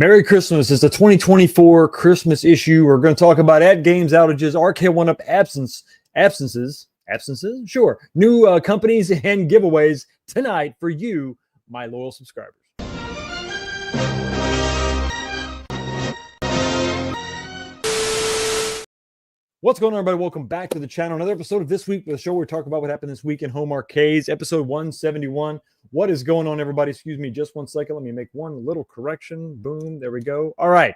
Merry Christmas. It's the 2024 Christmas issue. We're going to talk about AtGames outages, OneUp absences. Sure. New companies and giveaways tonight for you, my loyal subscribers. What's going on, everybody? Welcome back to the channel. Another episode of This Week, the show where we talk about what happened this week in home arcades, episode 171. What is going on, everybody? Excuse me just one second. Let me make one little correction. Boom. There we go. All right.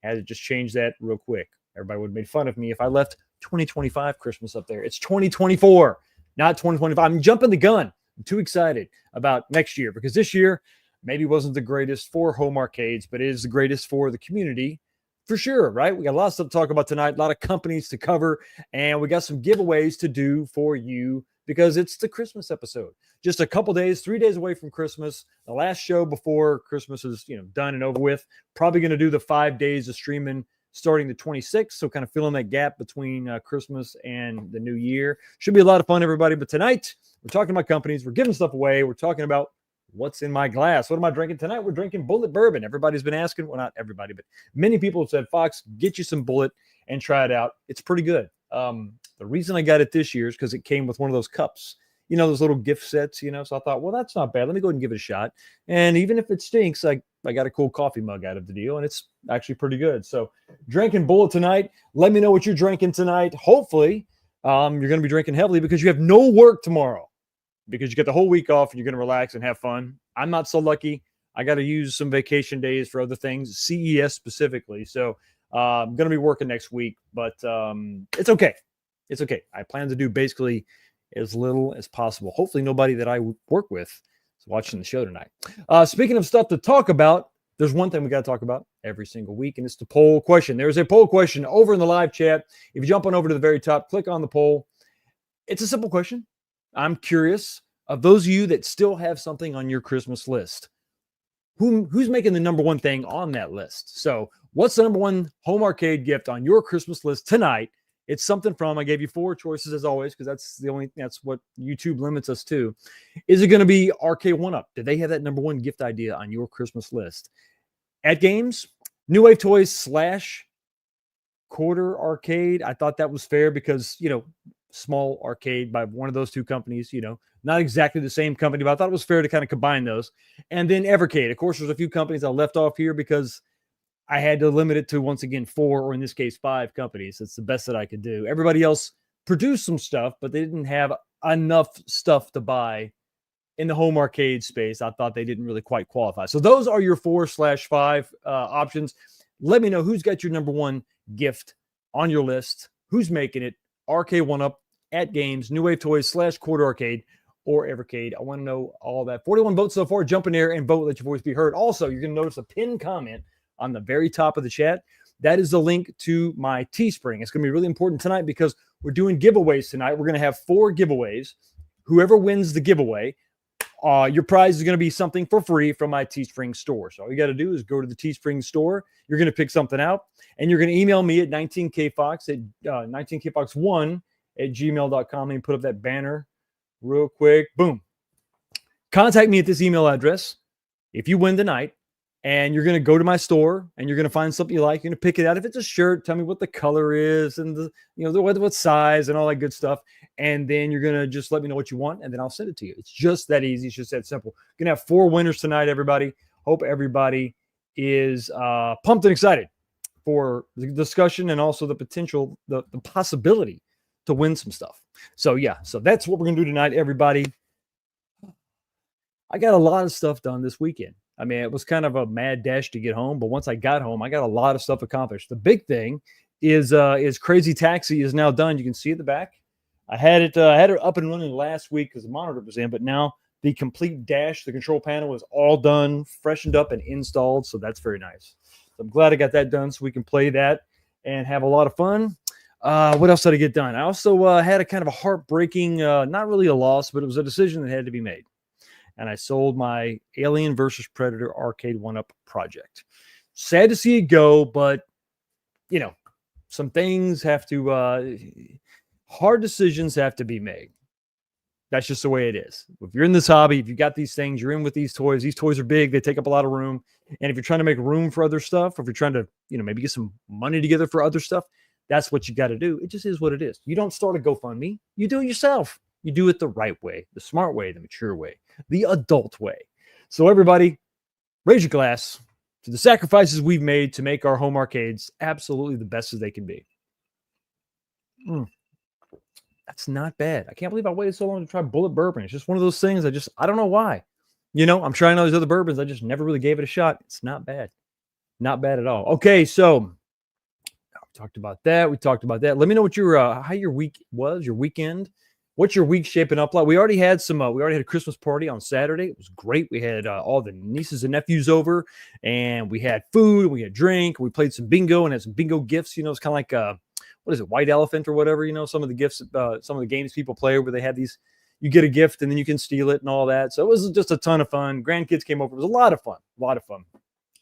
Had to just change that real quick. Everybody would have made fun of me if I left 2025 Christmas up there. It's 2024, not 2025. I'm jumping the gun. I'm too excited about next year because this year maybe wasn't the greatest for home arcades, but it is the greatest for the community. For sure, right? We got a lot of stuff to talk about tonight, a lot of companies to cover, and we got some giveaways to do for you because it's the Christmas episode. Just a couple days, 3 days away from Christmas. The last show before Christmas is, done and over with. Probably going to do the 5 days of streaming starting the 26th, so kind of filling that gap between Christmas and the new year. Should be a lot of fun, everybody. But tonight, we're talking about companies. We're giving stuff away. We're talking about what's in my glass. What am I drinking tonight? We're drinking Bullet Bourbon. Everybody's been asking. Well, not everybody, but many people have said, Fox, get you some Bullet and try it out. It's pretty good. The reason I got it this year is because it came with one of those cups, those little gift sets, so I thought, well, that's not bad. Let me go ahead and give it a shot. And even if it stinks, I got a cool coffee mug out of the deal, and it's actually pretty good. So drinking Bullet tonight. Let me know what you're drinking tonight. Hopefully, you're going to be drinking heavily because you have no work tomorrow. Because you get the whole week off and you're going to relax and have fun. I'm not so lucky. I got to use some vacation days for other things, CES specifically. So I'm going to be working next week, but it's okay. It's okay. I plan to do basically as little as possible. Hopefully nobody that I work with is watching the show tonight. Speaking of stuff to talk about, there's one thing we got to talk about every single week, and it's the poll question. There's a poll question over in the live chat. If you jump on over to the very top, click on the poll. It's a simple question. I'm curious, of those of you that still have something on your Christmas list, who's making the number one thing on that list? So what's the number one home arcade gift on your Christmas list tonight? It's something from, I gave you 4 choices as always, because that's what YouTube limits us to. Is it going to be A1up? Do they have that number one gift idea on your Christmas list? AtGames, New Wave Toys / Quarter Arcade. I thought that was fair because, small arcade by one of those two companies, not exactly the same company, but I thought it was fair to kind of combine those. And then Evercade. Of course, there's a few companies I left off here because I had to limit it to, once again, 4 or in this case, 5 companies. It's the best that I could do. Everybody else produced some stuff, but they didn't have enough stuff to buy in the home arcade space. I thought they didn't really quite qualify. So those are your 4/5 options. Let me know who's got your number one gift on your list. Who's making it? A1up, AtGames, New Wave Toys / Quarter Arcade, or Evercade. I want to know all that. 41 votes so far. Jump in there and vote. Let your voice be heard. Also, you're going to notice a pinned comment on the very top of the chat. That is the link to my Teespring. It's going to be really important tonight because we're doing giveaways tonight. We're going to have 4 giveaways. Whoever wins the giveaway, your prize is going to be something for free from my Teespring store. So all you got to do is go to the Teespring store. You're going to pick something out, and you're going to email me at 19kfox at 19kfox1@gmail.com and put up that banner real quick. Boom. Contact me at this email address if you win tonight, and you're going to go to my store and you're going to find something you like. You're going to pick it out. If it's a shirt, tell me what the color is and what size and all that good stuff. And then you're going to just let me know what you want, and then I'll send it to you. It's just that easy. It's just that simple. Going to have 4 winners tonight, everybody. Hope everybody is pumped and excited for the discussion and also the potential, the possibility to win some stuff. So yeah, so that's what we're going to do tonight, everybody. I got a lot of stuff done this weekend. I mean, it was kind of a mad dash to get home, but once I got home, I got a lot of stuff accomplished. The big thing is Crazy Taxi is now done. You can see at the back. I had it up and running last week because the monitor was in, but now the complete dash, the control panel is all done, freshened up, and installed. So that's very nice. So I'm glad I got that done so we can play that and have a lot of fun. What else did I get done? I also had a kind of a heartbreaking, not really a loss, but it was a decision that had to be made. And I sold my Alien versus Predator arcade 1UP project. Sad to see it go, but, some things have to, hard decisions have to be made. That's just the way it is. If you're in this hobby, if you got these things, you're in with these toys are big, they take up a lot of room. And if you're trying to make room for other stuff, or if you're trying to, maybe get some money together for other stuff, that's what you got to do. It just is what it is. You don't start a GoFundMe. You do it yourself. You do it the right way, the smart way, the mature way, the adult way. So everybody, raise your glass to the sacrifices we've made to make our home arcades absolutely the best as they can be. That's not bad. I can't believe I waited so long to try Bullet Bourbon. It's just one of those things I don't know why. I'm trying all these other bourbons. I just never really gave it a shot. It's not bad. Not bad at all. Okay, so we talked about that. Let me know what how your week was, your weekend. What's your week shaping up like? We already had a Christmas party on Saturday. It was great. We had all the nieces and nephews over, and we had food, we had drink, we played some bingo and had some bingo gifts. It's kind of like what is it, White Elephant or whatever, some of the gifts, some of the games people play where they have these, you get a gift and then you can steal it and all that. So it was just a ton of fun. Grandkids came over. It was a lot of fun.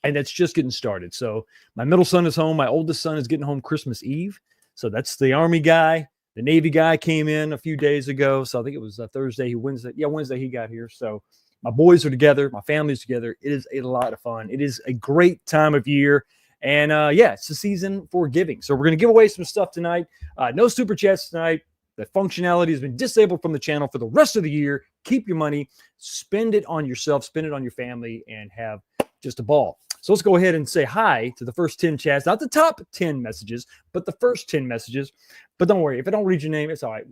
And it's just getting started. So my middle son is home. My oldest son is getting home Christmas Eve. So that's the Army guy. The Navy guy came in a few days ago. So I think it was Thursday, Wednesday. Yeah, Wednesday he got here. So my boys are together. My family's together. It is a lot of fun. It is a great time of year. And it's the season for giving. So we're going to give away some stuff tonight. No super chats tonight. The functionality has been disabled from the channel for the rest of the year. Keep your money, spend it on yourself, spend it on your family, and have just a ball. So let's go ahead and say hi to the first 10 chats. Not the top 10 messages, but the first 10 messages. But don't worry, if I don't read your name, it's all right.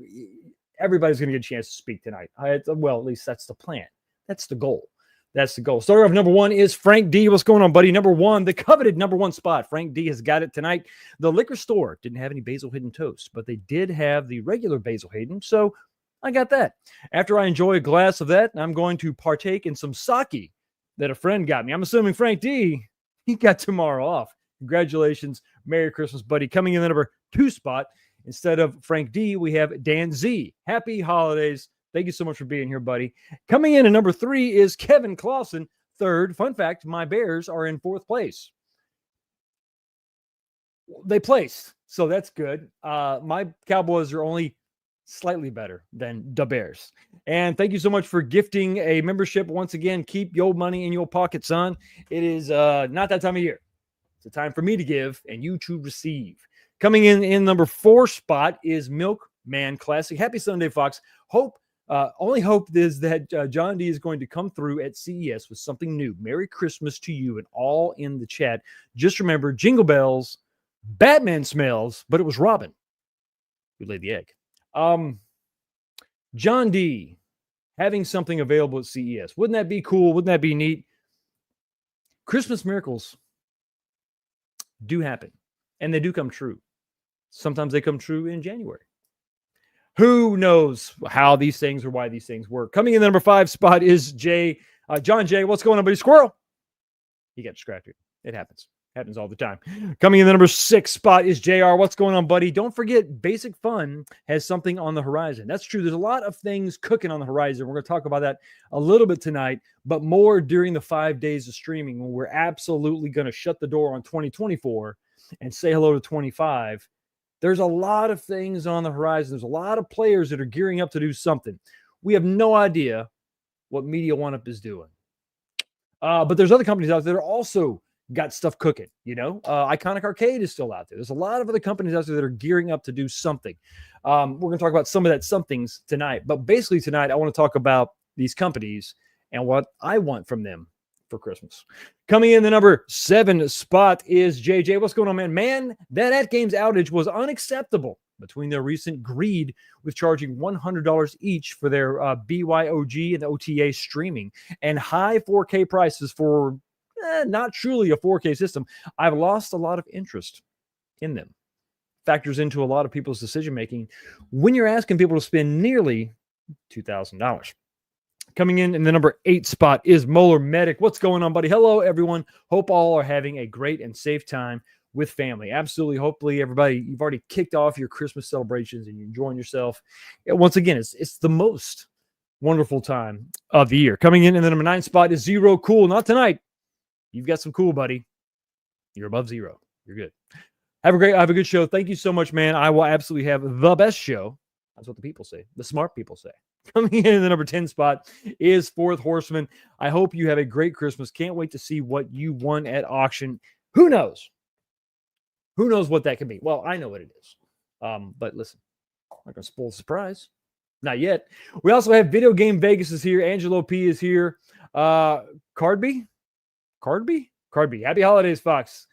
Everybody's going to get a chance to speak tonight. Well, at least that's the plan. That's the goal. Starter off number 1 is Frank D. What's going on, buddy? Number 1, the coveted number 1 spot. Frank D has got it tonight. The liquor store didn't have any Basil Hayden toast, but they did have the regular Basil Hayden, so I got that. After I enjoy a glass of that, I'm going to partake in some sake that a friend got me. I'm assuming Frank D, he got tomorrow off. Congratulations. Merry Christmas, buddy. Coming in the number 2 spot, instead of Frank D, we have Dan Z. Happy holidays. Thank you so much for being here, buddy. Coming in at number 3 is Kevin Clausen. 3rd. Fun fact, my Bears are in 4th place. They placed, so that's good. My Cowboys are only slightly better than the Bears. And thank you so much for gifting a membership. Once again, keep your money in your pocket, son. It is not that time of year. It's a time for me to give and you to receive. Coming in number 4 spot is Milkman Classic. Happy Sunday, Fox. Only hope is that John D is going to come through at CES with something new. Merry Christmas to you and all in the chat. Just remember, jingle bells, Batman smells, but it was Robin who laid the egg. John D having something available at CES. Wouldn't that be cool? Wouldn't that be neat? Christmas miracles do happen, and they do come true. Sometimes they come true in January. Who knows how these things or why these things work? Coming in the number 5 spot is John J. What's going on, buddy? Squirrel. He got distracted. It happens. Happens all the time. Coming in the number 6 spot is JR. What's going on, buddy? Don't forget, Basic Fun has something on the horizon. That's true. There's a lot of things cooking on the horizon. We're going to talk about that a little bit tonight, but more during the 5 days of streaming when we're absolutely going to shut the door on 2024 and say hello to 25. There's a lot of things on the horizon. There's a lot of players that are gearing up to do something. We have no idea what Media OneUp is doing. But there's other companies out there that are also got stuff cooking. Iconic Arcade is still out there. There's a lot of other companies out there that are gearing up to do something. We're going to talk about some of that somethings tonight. But basically tonight, I want to talk about these companies and what I want from them for Christmas. Coming in the number 7 spot is JJ. What's going on, man? Man, that AtGames outage was unacceptable between their recent greed with charging $100 each for their BYOG and the OTA streaming and high 4K prices for not truly a 4K system. I've lost a lot of interest in them. Factors into a lot of people's decision making when you're asking people to spend nearly $2,000. Coming in the number 8 spot is Molar Medic. What's going on, buddy? Hello, everyone. Hope all are having a great and safe time with family. Absolutely. Hopefully, everybody, you've already kicked off your Christmas celebrations and you're enjoying yourself. And once again, it's the most wonderful time of the year. Coming in the number 9 spot is Zero Cool. Not tonight. You've got some cool, buddy. You're above 0. You're good. Have a good show. Thank you so much, man. I will absolutely have the best show. That's what the people say. The smart people say. Coming in the number 10 spot is Fourth Horseman. I hope you have a great Christmas. Can't wait to see what you won at auction. Who knows? Who knows what that could be? Well, I know what it is. But listen, I'm not going to spoil the surprise. Not yet. We also have Video Game Vegas is here. Angelo P is here. Cardby? Happy holidays, Fox.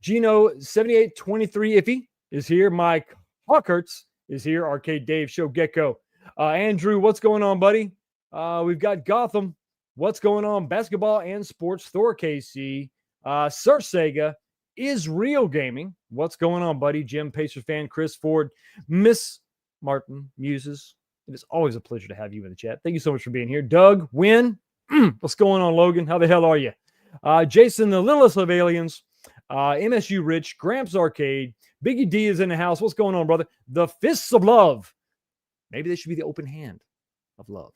Gino 7823 Iffy is here. Mike Hawkerts is here. Arcade Dave, Show Gecko. Andrew, what's going on, buddy? We've got Gotham. What's going on? Basketball and Sports. Thor KC. Sir Sega. Is Real Gaming. What's going on, buddy? Jim, Pacers fan. Chris Ford. Miss Martin Muses. It is always a pleasure to have you in the chat. Thank you so much for being here. Doug, Win. What's going on, Logan? How the hell are you? Jason, the littlest of aliens. MSU Rich. Gramps Arcade. Biggie D is in the house. What's going on, brother? The Fists of Love. Maybe they should be the open hand of love.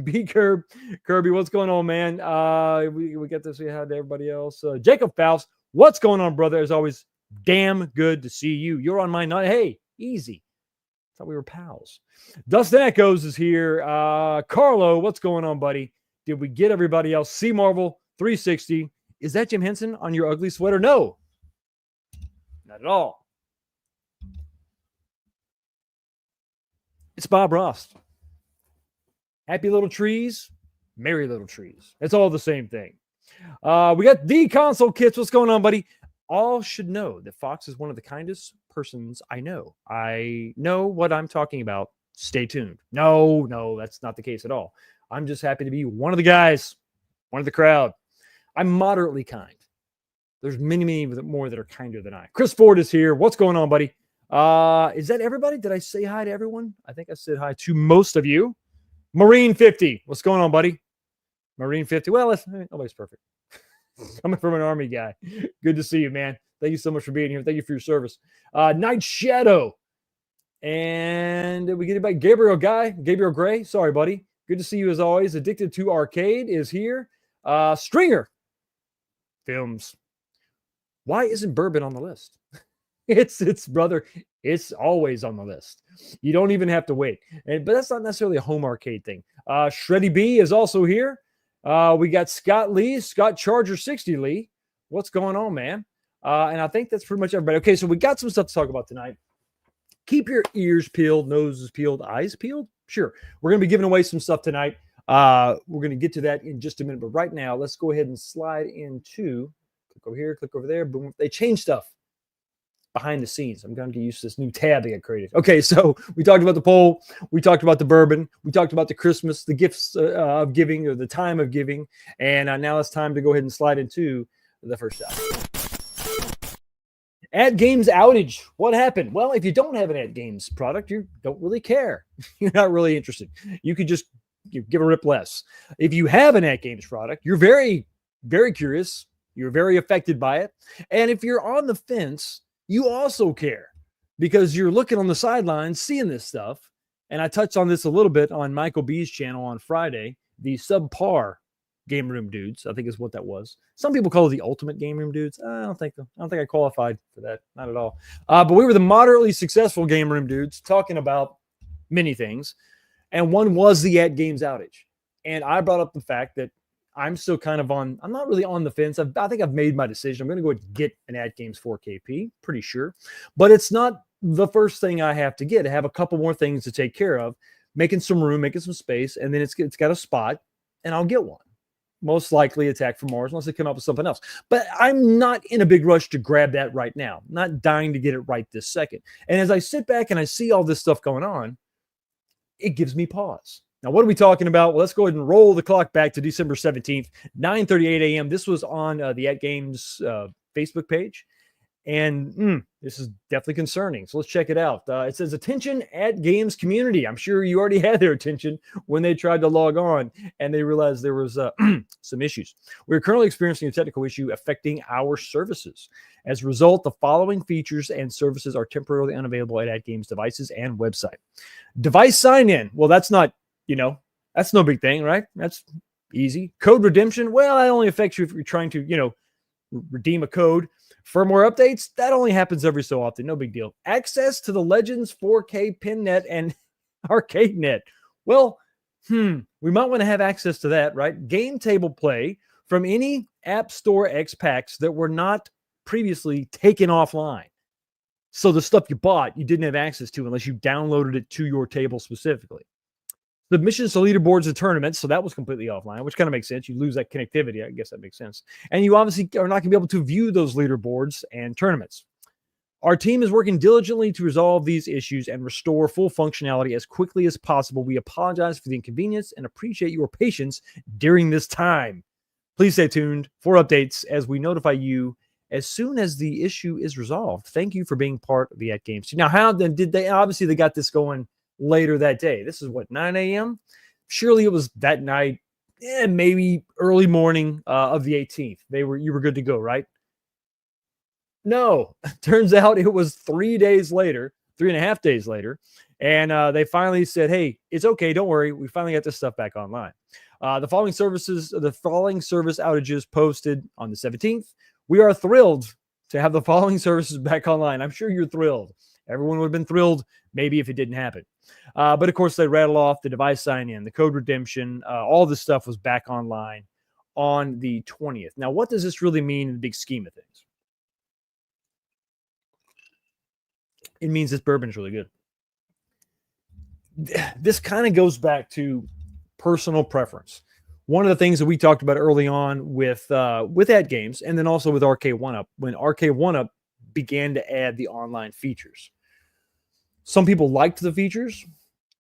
B Kirby, what's going on, man? We get to see how to everybody else. Jacob Faust, what's going on, brother? As always, damn good to see you. You're on my night. Hey, easy. Thought we were pals. Dustin Echoes is here. Carlo, what's going on, buddy? Did we get everybody else? C Marvel 360. Is that Jim Henson on your ugly sweater? No, not at all. It's Bob Ross. Happy little trees, merry little trees. It's all the same thing. We got the console kits. What's going on, buddy? All should know that Fox is one of the kindest persons I know. I know what I'm talking about. Stay tuned. No, that's not the case at all. I'm just happy to be one of the guys, one of the crowd. I'm moderately kind. There's many more that are kinder than I. Chris Ford is here. What's going on, buddy? Is that everybody? Did I say hi to everyone? I think I said hi to most of you. Marine 50. What's going on, buddy? Marine 50. Well, nobody's perfect. Coming from an Army guy. Good to see you, man. Thank you so much for being here. Thank you for your service. Night Shadow. And we get it back. Gabriel Gray. Sorry, buddy. Good to see you as always. Addicted to Arcade is here. Stringer Films. Why isn't bourbon on the list? It's brother. It's always on the list. You don't even have to wait. But that's not necessarily a home arcade thing. Shreddy B is also here. We got Scott Charger 60 Lee. What's going on, man? And I think that's pretty much everybody. Okay, so we got some stuff to talk about tonight. Keep your ears peeled, noses peeled, eyes peeled. Sure. We're going to be giving away some stuff tonight. We're going to get to that in just a minute. But right now, let's go ahead and slide into, click over here, click over there. Boom. They changed stuff behind the scenes. I'm going to get used to this new tab they got created. Okay, so we talked about the poll. We talked about the bourbon. We talked about the Christmas, the gifts of giving, or the time of giving. And now it's time to go ahead and slide into the first shot. AtGames outage. What happened? Well, if you don't have an AtGames product, you don't really care. You're not really interested. You could just give a rip less. If you have an AtGames product, you're very, very curious. You're very affected by it. And if you're on the fence, you also care because you're looking on the sidelines, seeing this stuff. And I touched on this a little bit on Michael B's channel on Friday, the subpar game room dudes, I think is what that was. Some people call it the ultimate game room dudes. I don't think I qualified for that. Not at all. But we were the moderately successful game room dudes talking about many things. And one was the AtGames outage. And I brought up the fact that I'm still kind of I'm not really on the fence. I think I've made my decision. I'm going to go ahead and get an AtGames 4KP, pretty sure. But it's not the first thing I have to get. I have a couple more things to take care of, making some room, making some space, and then it's got a spot, and I'll get one. Most likely Attack from Mars, unless they come up with something else. But I'm not in a big rush to grab that right now. I'm not dying to get it right this second. And as I sit back and I see all this stuff going on, it gives me pause. Now, what are we talking about? Well, let's go ahead and roll the clock back to December 17th, 9:38 a.m. This was on the AtGames Facebook page. And this is definitely concerning. So let's check it out. It says, attention AtGames community. I'm sure you already had their attention when they tried to log on and they realized there was some issues. We're currently experiencing a technical issue affecting our services. As a result, the following features and services are temporarily unavailable at AtGames devices and website. Device sign in. Well, that's not, that's no big thing, right? That's easy. Code redemption. Well, that only affects you if you're trying to, redeem a code. Firmware updates, that only happens every so often. No big deal. Access to the Legends 4K PinNet and ArcadeNet. Well, we might want to have access to that, right? Game table play from any App Store X packs that were not previously taken offline. So the stuff you bought, you didn't have access to unless you downloaded it to your table specifically. Submissions to leaderboards and tournaments, so that was completely offline, which kind of makes sense. You lose that connectivity. I guess that makes sense. And you obviously are not going to be able to view those leaderboards and tournaments. Our team is working diligently to resolve these issues and restore full functionality as quickly as possible. We apologize for the inconvenience and appreciate your patience during this time. Please stay tuned for updates as we notify you as soon as the issue is resolved. Thank you for being part of the AtGames. Now, how then did they? Obviously, they got this going later that day. This is what, 9 a.m.? Surely it was that night, maybe early morning of the 18th. You were good to go, right? No, turns out it was 3 days later, 3.5 days later. And they finally said, hey, it's okay. Don't worry. We finally got this stuff back online. The following service outages posted on the 17th. We are thrilled to have the following services back online. I'm sure you're thrilled. Everyone would have been thrilled maybe if it didn't happen. But of course, they rattle off the device sign-in, the code redemption, all this stuff was back online on the 20th. Now, what does this really mean in the big scheme of things? It means this bourbon is really good. This kind of goes back to personal preference. One of the things that we talked about early on with AtGames and then also with OneUp, when OneUp began to add the online features. Some people liked the features.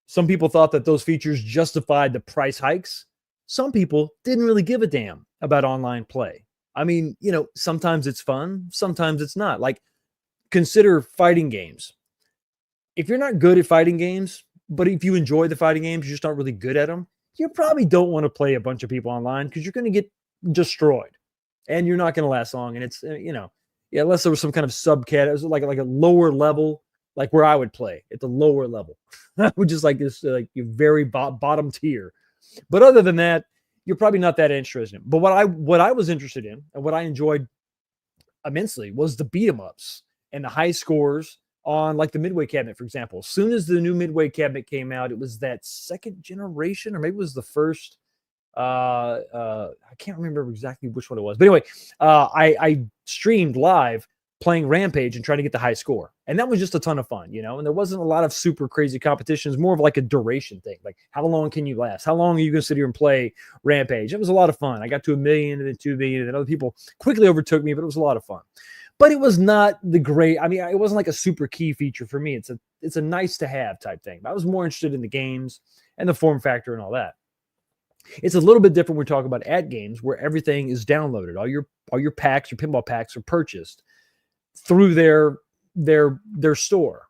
Some people thought that those features justified the price hikes. Some people didn't really give a damn about online play. I mean, sometimes it's fun, sometimes it's not. Like, consider fighting games. If you're not good at fighting games, but if you enjoy the fighting games, you're just not really good at them, you probably don't want to play a bunch of people online because you're going to get destroyed and you're not going to last long. And it's, unless there was some kind of subcat, it was like a lower level, like where I would play at the lower level, which is like this, like your very bottom tier. But other than that, you're probably not that interested in. But what I was interested in and what I enjoyed immensely was the beat 'em ups and the high scores on like the Midway cabinet, for example. As soon as the new Midway cabinet came out, it was that second generation, or maybe it was the first. I can't remember exactly which one it was. But anyway, I streamed live playing Rampage and trying to get the high score. And that was just a ton of fun, and there wasn't a lot of super crazy competitions, more of like a duration thing. Like, how long can you last? How long are you going to sit here and play Rampage? It was a lot of fun. I got to 1 million and then 2 million, and then other people quickly overtook me, but it was a lot of fun. But it was not the great. I mean, it wasn't like a super key feature for me. It's a nice to have type thing. But I was more interested in the games and the form factor and all that. It's a little bit different when we talk about AtGames, where everything is downloaded. All your packs, your pinball packs, are purchased through their store.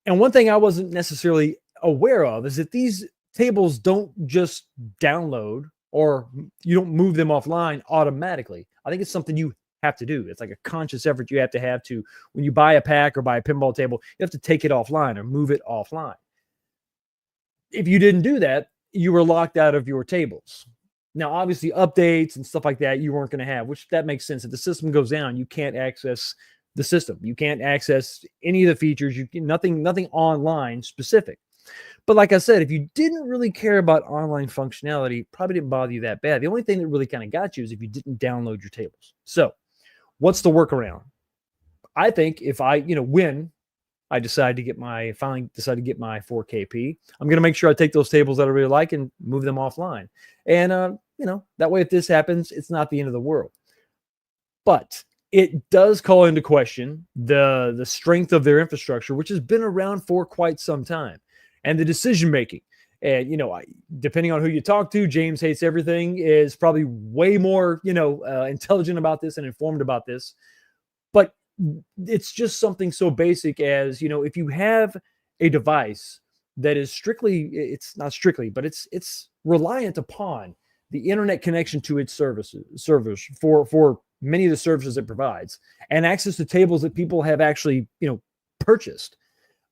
And one thing I wasn't necessarily aware of is that these tables don't just download, or you don't move them offline automatically. I think it's something you have to do. It's like a conscious effort you have to, when you buy a pack or buy a pinball table, you have to take it offline or move it offline. If you didn't do that, you were locked out of your tables. Now, obviously, updates and stuff like that you weren't going to have, which that makes sense. If the system goes down, you can't access the system. You can't access any of the features. Nothing online specific. But like I said, if you didn't really care about online functionality, probably didn't bother you that bad. The only thing that really kind of got you is if you didn't download your tables. So what's the workaround? I think if when I finally decide to get my 4KP, I'm going to make sure I take those tables that I really like and move them offline. And, that way, if this happens, it's not the end of the world. But it does call into question the strength of their infrastructure, which has been around for quite some time, and the decision-making. And, depending on who you talk to, James Hates Everything is probably way more, intelligent about this and informed about this. But it's just something so basic as, if you have a device that is it's not strictly, but it's reliant upon the internet connection to its servers for many of the services it provides, and access to tables that people have actually, purchased.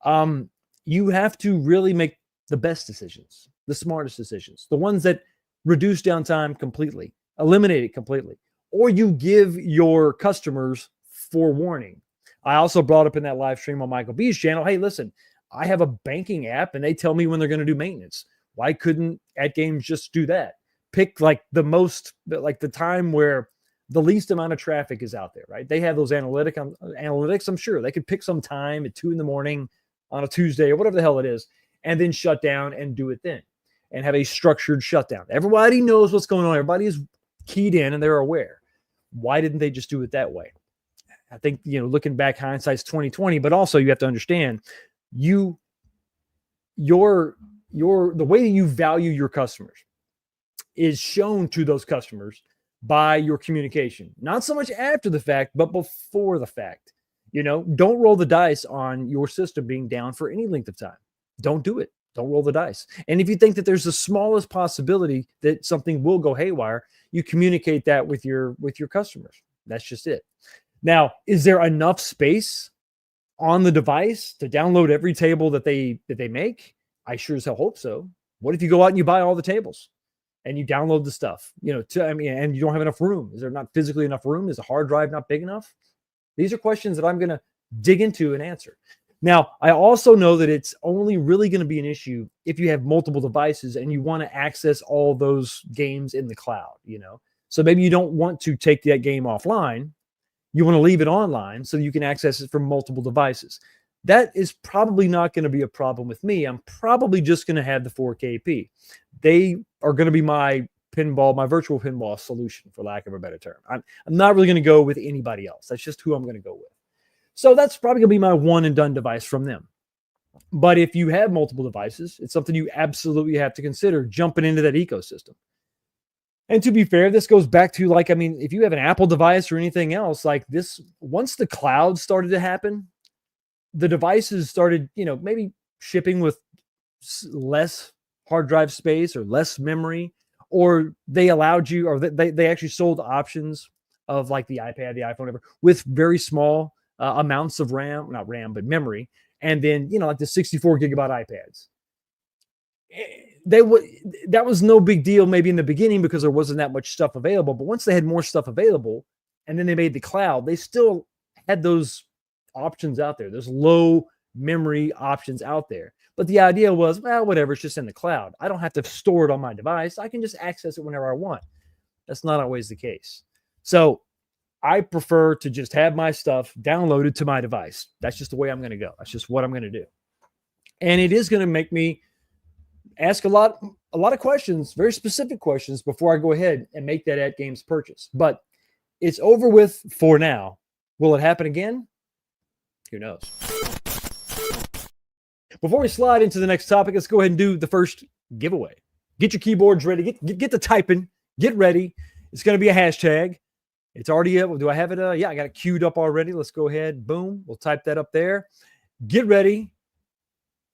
You have to really make the best decisions, the smartest decisions, the ones that reduce downtime completely, eliminate it completely, or you give your customers forewarning. I also brought up in that live stream on Michael B's channel, hey, listen, I have a banking app and they tell me when they're going to do maintenance. Why couldn't AtGames just do that? Pick like the time where the least amount of traffic is out there, right? They have those analytics. I'm sure they could pick some time at 2 a.m. on a Tuesday or whatever the hell it is, and then shut down and do it then and have a structured shutdown. Everybody knows what's going on. Everybody is keyed in and they're aware. Why didn't they just do it that way? I think, looking back, hindsight's 2020, but also you have to understand the way that you value your customers is shown to those customers by your communication, not so much after the fact, but before the fact. Don't roll the dice on your system being down for any length of time. Don't do it. Don't roll the dice. And if you think that there's the smallest possibility that something will go haywire, you communicate that with your customers. That's just it. Now, is there enough space on the device to download every table that they make? I sure as hell hope so. What if you go out and you buy all the tables and you download the stuff, and you don't have enough room? Is there not physically enough room? Is the hard drive not big enough? These are questions that I'm going to dig into and answer. Now, I also know that it's only really going to be an issue if you have multiple devices and you want to access all those games in the cloud, So maybe you don't want to take that game offline. You want to leave it online so you can access it from multiple devices. That is probably not going to be a problem with me. I'm probably just going to have the 4KP. They are going to be my virtual pinball solution, for lack of a better term. I'm not really going to go with anybody else. That's just who I'm going to go with. So that's probably going to be my one and done device from them. But if you have multiple devices, it's something you absolutely have to consider jumping into that ecosystem. And to be fair, this goes back to if you have an Apple device or anything else like this, once the cloud started to happen, the devices started, maybe shipping with less hard drive space or less memory, or they allowed you, or they actually sold options of like the iPad, the iPhone, whatever, with very small amounts of RAM, not RAM, but memory. And then, like the 64 gigabyte iPads. That was no big deal maybe in the beginning because there wasn't that much stuff available. But once they had more stuff available and then they made the cloud, they still had those options out there. There's low memory options out there. But the idea was, well, whatever, it's just in the cloud. I don't have to store it on my device. I can just access it whenever I want. That's not always the case. So I prefer to just have my stuff downloaded to my device. That's just the way I'm going to go. That's just what I'm going to do. And it is going to make me ask a lot of questions, very specific questions, before I go ahead and make that AtGames purchase. But it's over with for now. Will it happen again? Who knows? Before we slide into the next topic, let's go ahead and do the first giveaway. Get your keyboards ready. Get the typing. Get ready. It's going to be a hashtag. It's already up. Do I have it? Yeah, I got it queued up already. Let's go ahead. Boom. We'll type that up there. Get ready.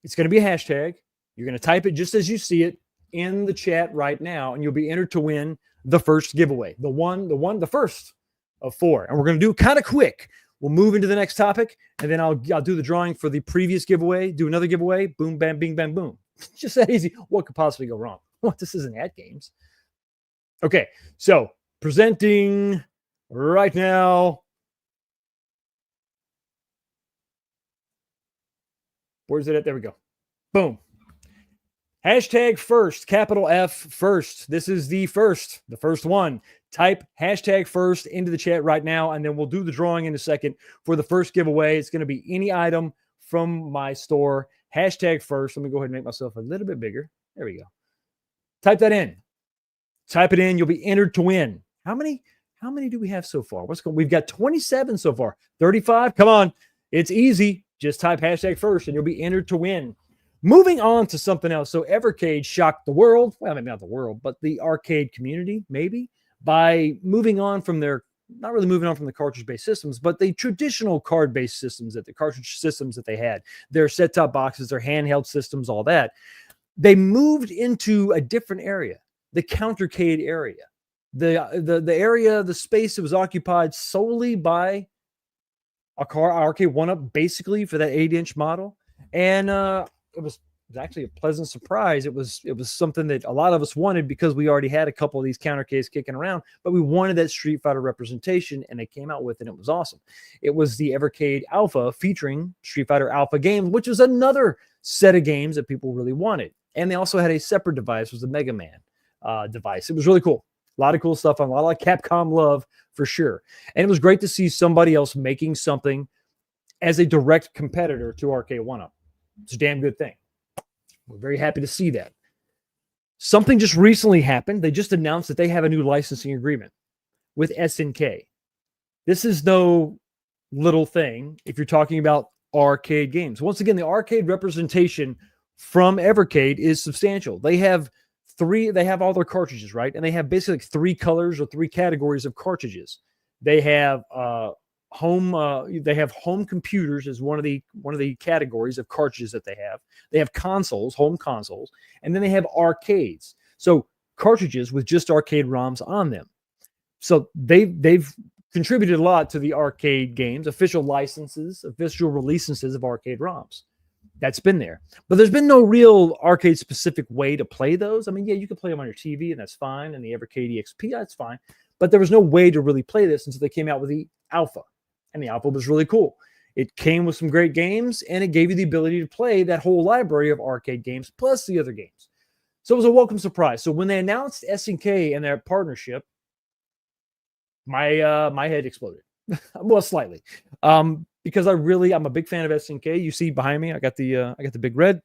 It's going to be a hashtag. You're going to type it just as you see it in the chat right now, and you'll be entered to win the first giveaway. The first of 4. And we're going to do it kind of quick. We'll move into the next topic, and then I'll do the drawing for the previous giveaway, do another giveaway, boom, bam, bing, bam, boom. Just that easy. What could possibly go wrong? What? This isn't AtGames. Okay, so presenting right now. Where's it at? There we go. Boom. Hashtag first, capital F first. This is the first one. Type hashtag first into the chat right now, and then we'll do the drawing in a second for the first giveaway. It's going to be any item from my store. Hashtag first. Let me go ahead and make myself a little bit bigger. There we go. Type that in. Type it in. You'll be entered to win. How many do we have so far? We've got 27 so far. 35. Come on. It's easy. Just type hashtag first, and you'll be entered to win. Moving on to something else. So Evercade shocked the world. Well, maybe not the world, but the arcade community, maybe, by moving on from not really moving on from the cartridge-based systems, but the traditional card-based systems, the cartridge systems that they had, their set-top boxes, their handheld systems, all that. They moved into a different area, the countercade area, the area, the space that was occupied solely by arcade OneUp, basically for that 8-inch model, and it was was actually a pleasant surprise. It was something that a lot of us wanted because we already had a couple of these counter cases kicking around, but we wanted that Street Fighter representation, and they came out with it, and it was awesome. It was the Evercade Alpha featuring Street Fighter Alpha games, which was another set of games that people really wanted. And they also had a separate device, was the Mega Man device. It was really cool. A lot of cool stuff on a lot of Capcom love for sure. And it was great to see somebody else making something as a direct competitor to Arcade OneUp. It's a damn good thing. We're very happy to see that. Something just recently happened. They just announced that they have a new licensing agreement with SNK. This is no little thing if you're talking about arcade games. Once again, the arcade representation from Evercade is substantial. They have all their cartridges, right? And they have basically 3 colors or 3 categories of cartridges. They have home computers as one of the categories of cartridges that they have. They have consoles, home consoles, and then they have arcades. So cartridges with just arcade ROMs on them. So they've contributed a lot to the arcade games, official licenses, official releases of arcade ROMs. That's been there. But there's been no real arcade-specific way to play those. I mean, yeah, you can play them on your TV, and that's fine, and the Evercade EXP, that's fine. But there was no way to really play this until they came out with the Alpha. And the Alpha was really cool. It came with some great games, and it gave you the ability to play that whole library of arcade games, plus the other games. So it was a welcome surprise. So when they announced SNK and their partnership, my head exploded. Well, slightly. Because I'm a big fan of SNK. You see behind me, I got the big red.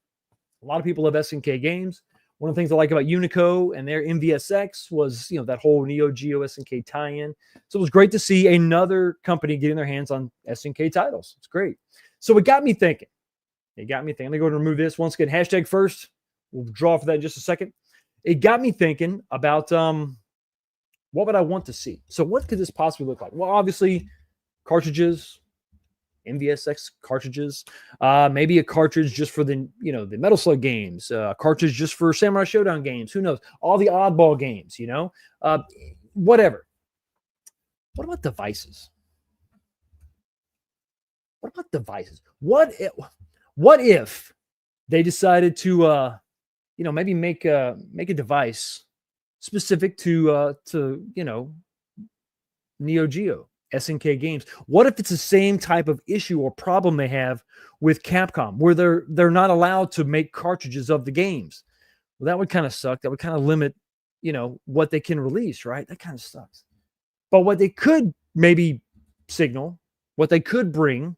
A lot of people love SNK games. One of the things I like about Unico and their MVSX was, that whole Neo Geo SNK tie-in. So it was great to see another company getting their hands on SNK titles. It's great. So it got me thinking. I'm going to go and remove this. Once again, hashtag first. We'll draw for that in just a second. It got me thinking about what would I want to see? So what could this possibly look like? Well, obviously, cartridges, MVSX cartridges, maybe a cartridge just for the Metal Slug games, cartridge just for Samurai Showdown games. Who knows? All the oddball games, whatever. What about devices? What if they decided to, maybe make a device specific to Neo Geo, SNK games? What if it's the same type of issue or problem they have with Capcom, where they're not allowed to make cartridges of the games? Well, that would kind of suck. That would kind of limit, what they can release, right? That kind of sucks. But what they could maybe signal, what they could bring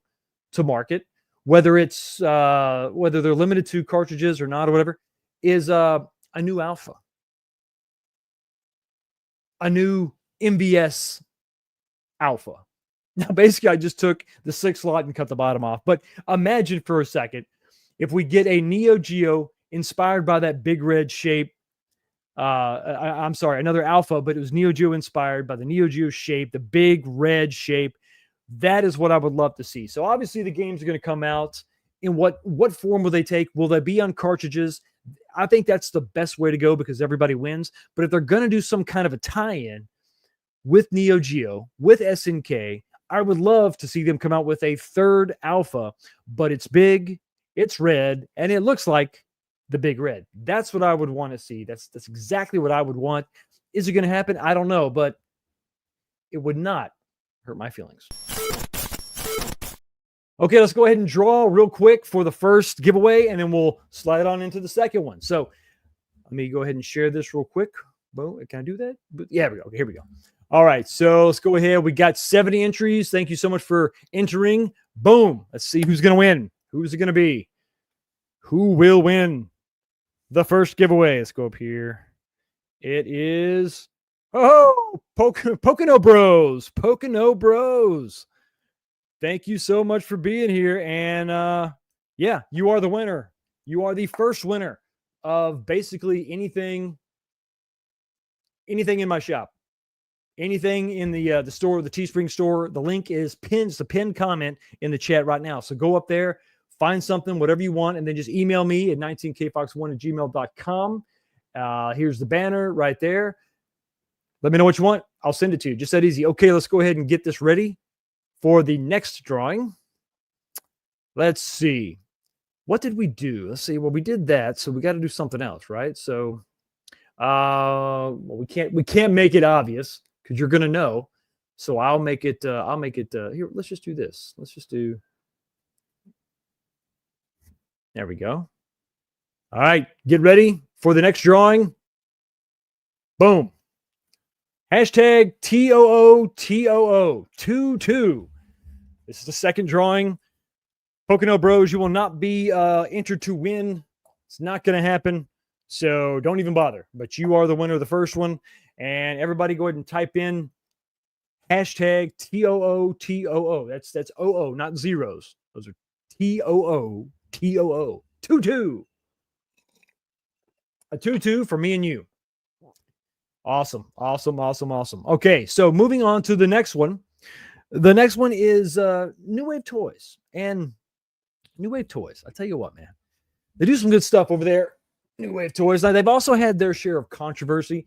to market, whether they're limited to cartridges or not or whatever, is a new Alpha, a new MVS Alpha. Now, basically, I just took the 6 slot and cut the bottom off. But imagine for a second if we get a Neo Geo inspired by that big red shape. I'm sorry, another Alpha, but it was Neo Geo inspired by the Neo Geo shape, the big red shape. That is what I would love to see. So obviously, the games are going to come out. In what form will they take? Will they be on cartridges? I think that's the best way to go because everybody wins. But if they're going to do some kind of a tie-in with Neo Geo, with SNK, I would love to see them come out with a third Alpha, but it's big, it's red, and it looks like the big red. That's what I would want to see. That's exactly what I would want. Is it going to happen? I don't know, but it would not hurt my feelings. Okay, let's go ahead and draw real quick for the first giveaway, and then we'll slide on into the second one. So let me go ahead and share this real quick. Boom. Can I do that? Yeah, here we go. Okay, here we go. All right, so let's go ahead. We got 70 entries. Thank you so much for entering. Boom. Let's see who's going to win. Who's it going to be? Who will win the first giveaway? Let's go up here. It is, Pocono Bros. Pocono Bros. Thank you so much for being here. And yeah, you are the winner. You are the first winner of basically anything in my shop. Anything in the store, the Teespring store. The link is pinned. It's a pinned comment in the chat right now. So go up there, find something, whatever you want, and then just email me at 19kfox1@gmail.com. Here's the banner right there. Let me know what you want. I'll send it to you. Just that easy. Okay, let's go ahead and get this ready for the next drawing. Let's see. what did we do? Let's see. Well, we did that, so we got to do something else, right? So, well, we can't make it obvious because you're gonna know. So I'll make it. Here. Let's just do this. Let's just do. There we go. All right, get ready for the next drawing. Boom. Hashtag TOO 22. This is the second drawing. Pocono Bros, you will not be entered to win. It's not going to happen. So don't even bother. But you are the winner of the first one. And everybody go ahead and type in hashtag TOO. That's OO, not zeros. Those are TOO 22. A 2-2 for me and you. Awesome. Okay, so moving on to the next one. The next one is New Wave Toys. And New Wave Toys, I tell you what, man, they do some good stuff over there. New Wave Toys. Now, they've also had their share of controversy.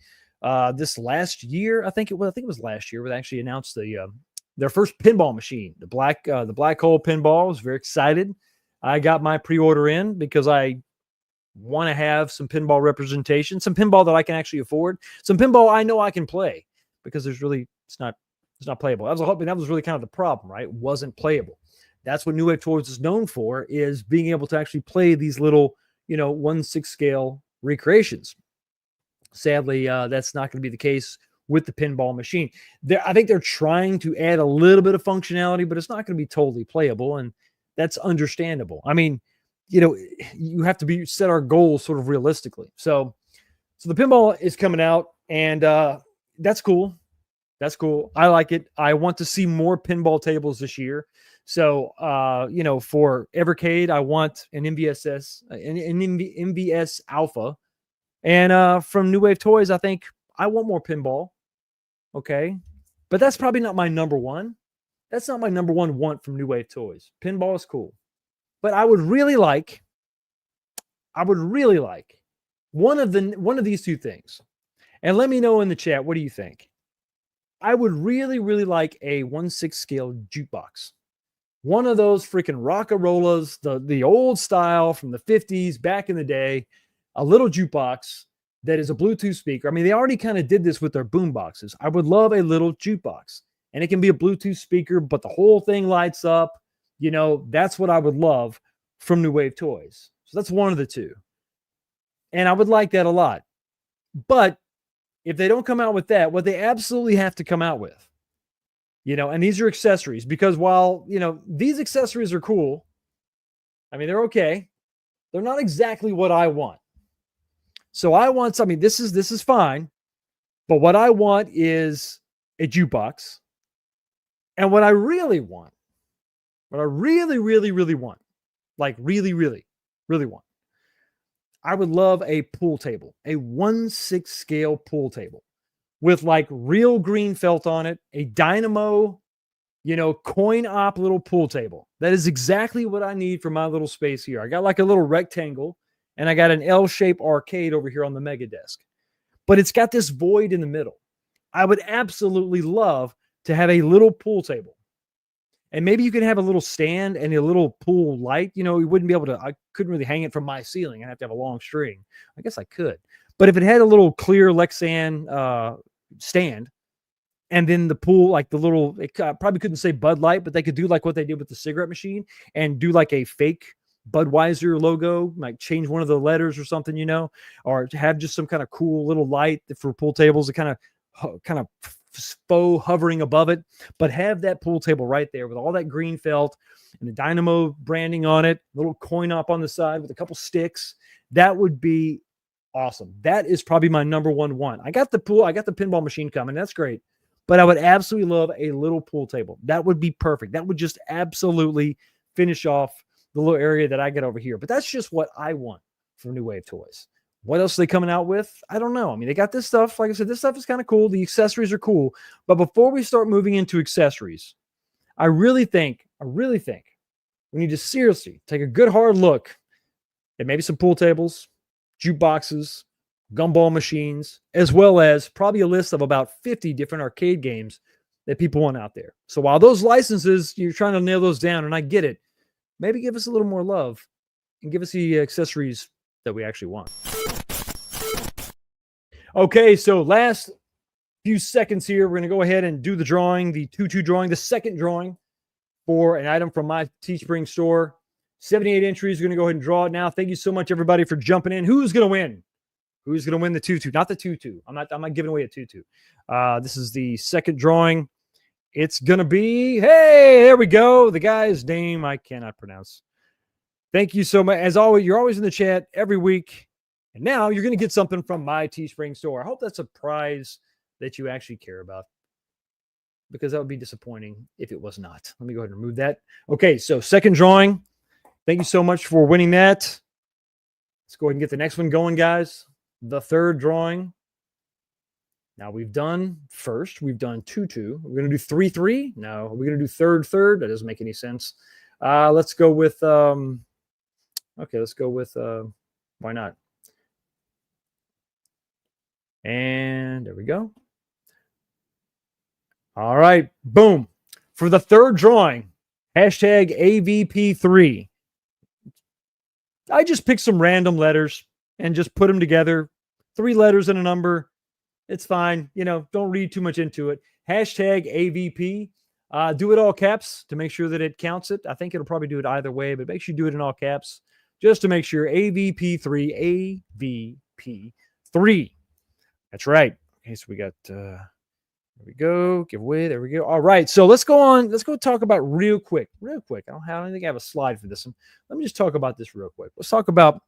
This last year, I think it was last year, where they actually announced their first pinball machine, the black hole pinball. I was very excited. I got my pre-order in because I want to have some pinball representation, some pinball that I can actually afford, some pinball I know I can play, because it's not playable. That was really kind of the problem, right? It wasn't playable. That's what New Wave Toys is known for, is being able to actually play these little, 1/6 scale recreations. Sadly, that's not going to be the case with the pinball machine. I think they're trying to add a little bit of functionality, but it's not going to be totally playable, and that's understandable. I mean, you have to set our goals sort of realistically. So the pinball is coming out, and that's cool. That's cool. I like it. I want to see more pinball tables this year. So, for Evercade, I want an MVS Alpha. And from New Wave Toys, I think I want more pinball. Okay. But that's probably not my number one. That's not my number one want from New Wave Toys. Pinball is cool. But I would really like one of these two things. And let me know in the chat, what do you think? I would really, really like a 1/6 scale jukebox. One of those freaking Rockarollas, the old style from the 50s, back in the day, a little jukebox that is a Bluetooth speaker. I mean, they already kind of did this with their boom boxes. I would love a little jukebox, and it can be a Bluetooth speaker, but the whole thing lights up. That's what I would love from New Wave Toys. So that's one of the two. And I would like that a lot. But if they don't come out with that, what they absolutely have to come out with, and these are accessories, because while, these accessories are cool, I mean, they're okay, they're not exactly what I want. So I want something, this is fine, but what I want is a jukebox. And what I really want, what I really, really, really want, like really, really, really want, I would love a pool table, a 1/6 scale pool table with like real green felt on it, a dynamo, coin op little pool table. That is exactly what I need for my little space here. I got like a little rectangle, and I got an L-shaped arcade over here on the mega desk, but it's got this void in the middle. I would absolutely love to have a little pool table. And maybe you can have a little stand and a little pool light. You wouldn't be able to, I couldn't really hang it from my ceiling. I'd have to have a long string. I guess I could. But if it had a little clear Lexan stand, and then the pool, like the little, it probably couldn't say Bud Light, but they could do like what they did with the cigarette machine and do like a fake Budweiser logo, like change one of the letters or something, or have just some kind of cool little light for pool tables to kind of faux hovering above it, but have that pool table right there with all that green felt and the Dynamo branding on it, little coin op on the side with a couple sticks. That would be awesome. That is probably my number one want. I got the pinball machine coming. That's great. But I would absolutely love a little pool table. That would be perfect. That would just absolutely finish off the little area that I get over here. But that's just what I want from New Wave Toys. What else are they coming out with? I don't know. I mean, they got this stuff. Like I said, this stuff is kind of cool. The accessories are cool. But before we start moving into accessories, I really think we need to seriously take a good hard look at maybe some pool tables, jukeboxes, gumball machines, as well as probably a list of about 50 different arcade games that people want out there. So while those licenses, you're trying to nail those down, and I get it, maybe give us a little more love and give us the accessories that we actually want. Okay, so last few seconds here, we're going to go ahead and do the drawing, the 2-2 drawing, the second drawing for an item from my Teespring store. 78 entries. We're going to go ahead and draw it now. Thank you so much, everybody, for jumping in. Who's going to win? Who's going to win the 2-2? Not the 2-2. I'm not giving away a 2-2. This is the second drawing. It's going to be, hey, there we go. The guy's name I cannot pronounce. Thank you so much. As always, you're always in the chat every week. And now you're going to get something from my Teespring store. I hope that's a prize that you actually care about, because that would be disappointing if it was not. Let me go ahead and remove that. Okay, so second drawing. Thank you so much for winning that. Let's go ahead and get the next one going, guys. The third drawing. Now we've done first. We've done 2-2. We're going to do 3-3. No, we're going to do third. That doesn't make any sense. Let's go with, okay, let's go with, why not? And there we go. All right, boom. For the third drawing, hashtag AVP3. I just picked some random letters and just put them together. 3 letters and a number. It's fine. You know, don't read too much into it. Hashtag AVP. Do it all caps to make sure that it counts it. I think it'll probably do it either way, but make sure you do it in all caps just to make sure. AVP3. AVP3. That's right. Okay, so we got, there we go. Giveaway. There we go. All right. So let's go on. Let's go talk about real quick. I don't think I have a slide for this one. Let me just talk about this real quick. Let's talk about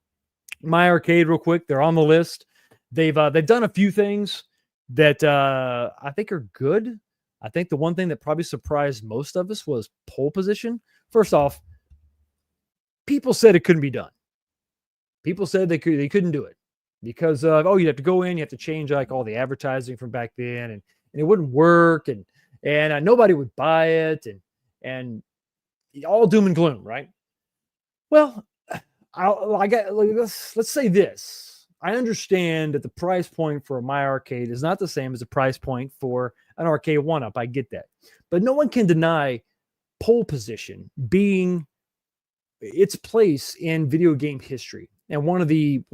My Arcade real quick. They're on the list. They've done a few things that I think are good. I think the one thing that probably surprised most of us was pole position. First off, people said it couldn't be done. People said they couldn't do it because of, oh, you'd have to go in, you have to change like all the advertising from back then, and it wouldn't work, and nobody would buy it, and all doom and gloom, right? Well, let's say this. I understand that the price point for a My Arcade is not the same as the price point for an arcade OneUp. I get that, but no one can deny pole position being its place in video game history, and one of the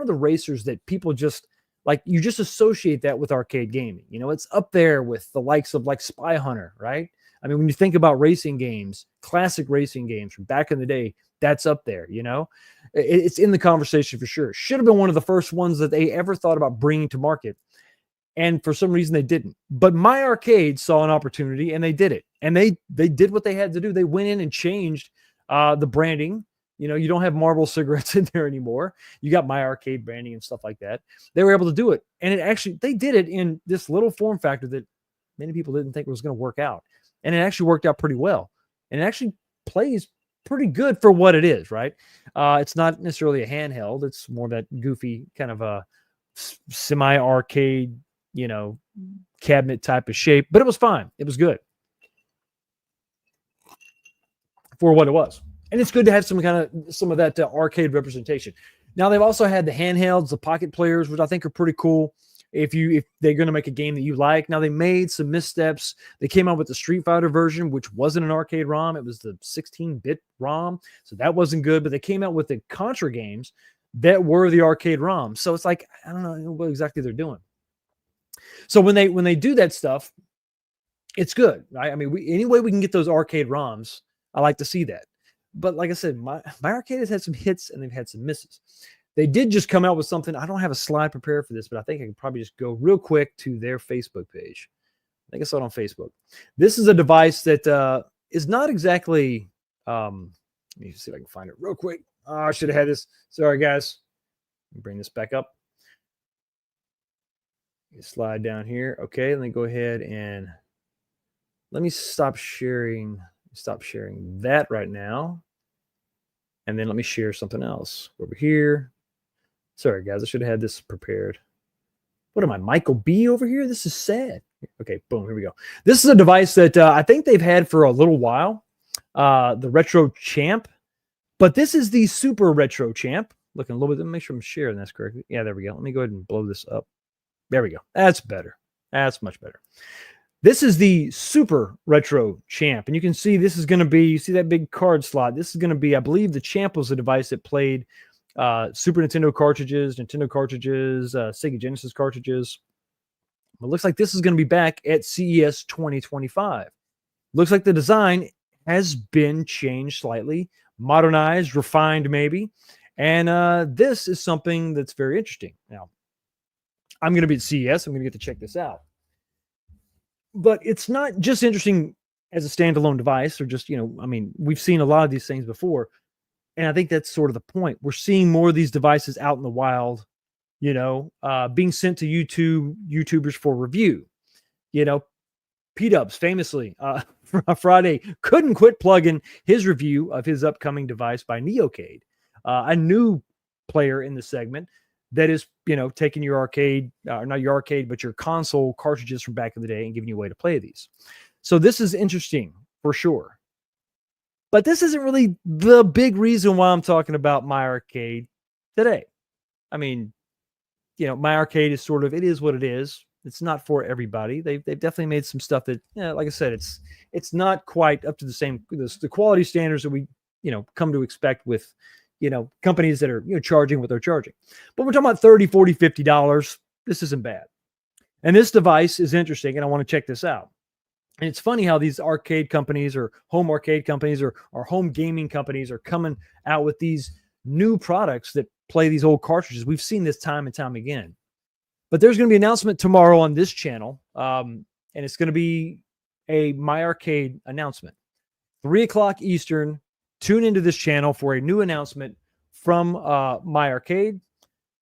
racers that people just like. You just associate that with arcade gaming. You know, it's up there with the likes of like Spy Hunter, right? I mean, when you think about racing games, classic racing games from back in the day, that's up there. You know, it's in the conversation for sure. Should have been one of the first ones that they ever thought about bringing to market, and for some reason they didn't. But My Arcade saw an opportunity and they did it, and they did what they had to do. They went in and changed the branding. You know, you don't have Marlboro cigarettes in there anymore. You got My Arcade branding and stuff like that. They were able to do it, and they did it in this little form factor that many people didn't think was going to work out, and it actually worked out pretty well, and it actually plays pretty good for what it is, right? It's not necessarily a handheld. It's more that goofy kind of a semi-arcade, you know, cabinet type of shape, but it was fine. It was good for what it was. And it's good to have some of that arcade representation. Now they've also had the handhelds, the pocket players, which I think are pretty cool. If they're going to make a game that you like. Now they made some missteps. They came out with the Street Fighter version, which wasn't an arcade ROM. It was the 16-bit ROM. So that wasn't good, but they came out with the Contra games that were the arcade ROM. So it's like, I don't know what exactly they're doing. So when they do that stuff, it's good, right? I mean, any way we can get those arcade ROMs, I like to see that. But like I said, my Arcade has had some hits and they've had some misses. They did just come out with something. I don't have a slide prepared for this, but I think I can probably just go real quick to their Facebook page. I think I saw it on Facebook. This is a device that is not exactly, let me see if I can find it real quick. Oh, I should have had this. Sorry, guys. Let me bring this back up. Slide down here. Okay, let me go ahead and let me stop sharing that right now. And then let me share something else over here. Sorry, guys, I should have had this prepared. What am I, Michael B over here? This is sad. Okay, boom, here we go. This is a device that I think they've had for a little while, the Retro Champ. But this is the Super Retro Champ. Looking a little bit, let me make sure I'm sharing this correctly. Yeah, there we go. Let me go ahead and blow this up. There we go. That's better. That's much better. This is the Super Retro Champ. And you can see this is going to be, you see that big card slot? This is going to be, I believe the Champ was a device that played Super Nintendo cartridges, Sega Genesis cartridges. It looks like this is going to be back at CES 2025. Looks like the design has been changed slightly, modernized, refined maybe. And this is something that's very interesting. Now, I'm going to be at CES. I'm going to get to check this out. But it's not just interesting as a standalone device or just, I mean, we've seen a lot of these things before. And I think that's sort of the point. We're seeing more of these devices out in the wild, being sent to YouTubers for review. P-Dubs famously Friday couldn't quit plugging his review of his upcoming device by Neocade, a new player in the segment that is, taking your arcade, not your arcade, but your console cartridges from back in the day and giving you a way to play these. So this is interesting for sure. But this isn't really the big reason why I'm talking about My Arcade today. I mean, My Arcade is sort of, it is what it is. It's not for everybody. They've definitely made some stuff that, like I said, it's not quite up to the quality standards that we, come to expect with, companies that are, charging what they're charging. But we're talking about $30, $40, $50. This isn't bad. And this device is interesting, and I want to check this out. And it's funny how these arcade companies or home arcade companies or home gaming companies are coming out with these new products that play these old cartridges. We've seen this time and time again. But there's going to be an announcement tomorrow on this channel, and it's going to be a My Arcade announcement. 3 o'clock Eastern, tune into this channel for a new announcement from My Arcade.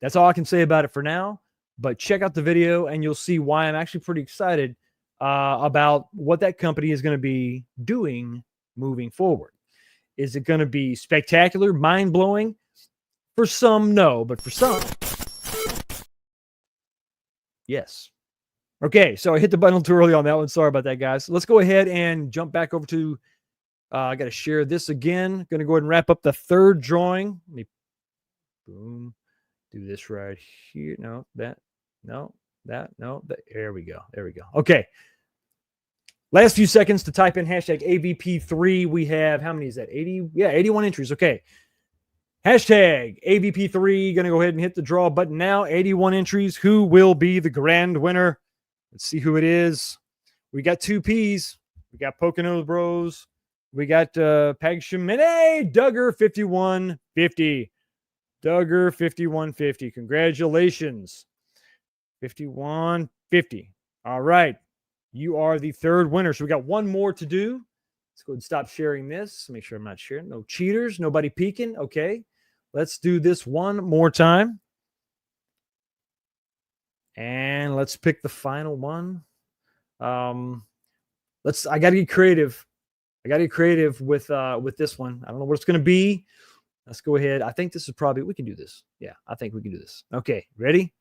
That's all I can say about it for now, but check out the video and you'll see why I'm actually pretty excited about what that company is going to be doing moving forward. Is it going to be spectacular, mind-blowing? For some, no, but for some, yes. Okay, so I hit the button too early on that one. Sorry about that, guys. Let's go ahead and jump back over to, I got to share this again. Going to go ahead and wrap up the third drawing. Let me, boom, do this right here. No, that, no, that, no, that. There we go. There we go. Okay. Last few seconds to type in hashtag AVP3. We have, how many is that? 80? Yeah, 81 entries. Okay. Hashtag AVP3. Going to go ahead and hit the draw button now. 81 entries. Who will be the grand winner? Let's see who it is. We got two P's. We got Pocono Bros. We got Pag Shimene. Duggar 5150. Duggar 5150. Congratulations. 5150. All right. You are the third winner. So we got one more to do. Let's go ahead and stop sharing this. Make sure I'm not sharing. No cheaters. Nobody peeking. Okay. Let's do this one more time. And let's pick the final one. I got to get creative. I got to get creative with this one. I don't know what it's going to be. Let's go ahead. I think this is probably, we can do this. Yeah, I think we can do this. Okay, ready?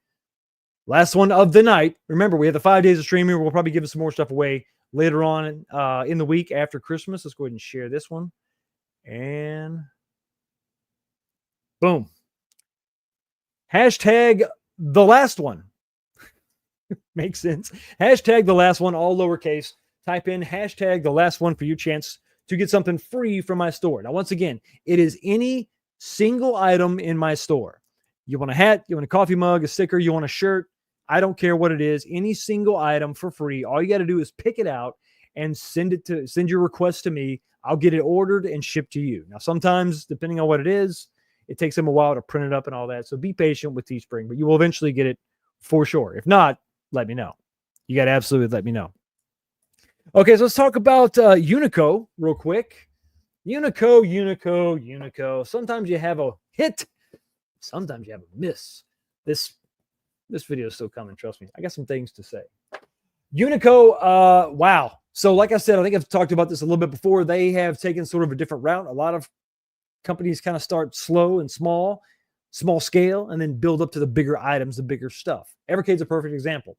Last one of the night. Remember, we have the 5 days of streaming. We'll probably give some more stuff away later on in the week after Christmas. Let's go ahead and share this one. And boom. Hashtag the last one. Makes sense. Hashtag the last one, all lowercase. Type in hashtag the last one for your chance to get something free from my store. Now, once again, it is any single item in my store. You want a hat, you want a coffee mug, a sticker, you want a shirt. I don't care what it is. Any single item for free. All you got to do is pick it out and send your request to me. I'll get it ordered and shipped to you. Now, sometimes, depending on what it is, it takes them a while to print it up and all that. So be patient with Teespring, but you will eventually get it for sure. If not, let me know. You got to absolutely let me know. Okay, so let's talk about Unico real quick. Unico. Sometimes you have a hit. Sometimes you have a miss. This video is still coming. Trust me. I got some things to say. Unico, wow. So like I said, I think I've talked about this a little bit before. They have taken sort of a different route. A lot of companies kind of start slow and small scale, and then build up to the bigger items, the bigger stuff. Evercade's a perfect example.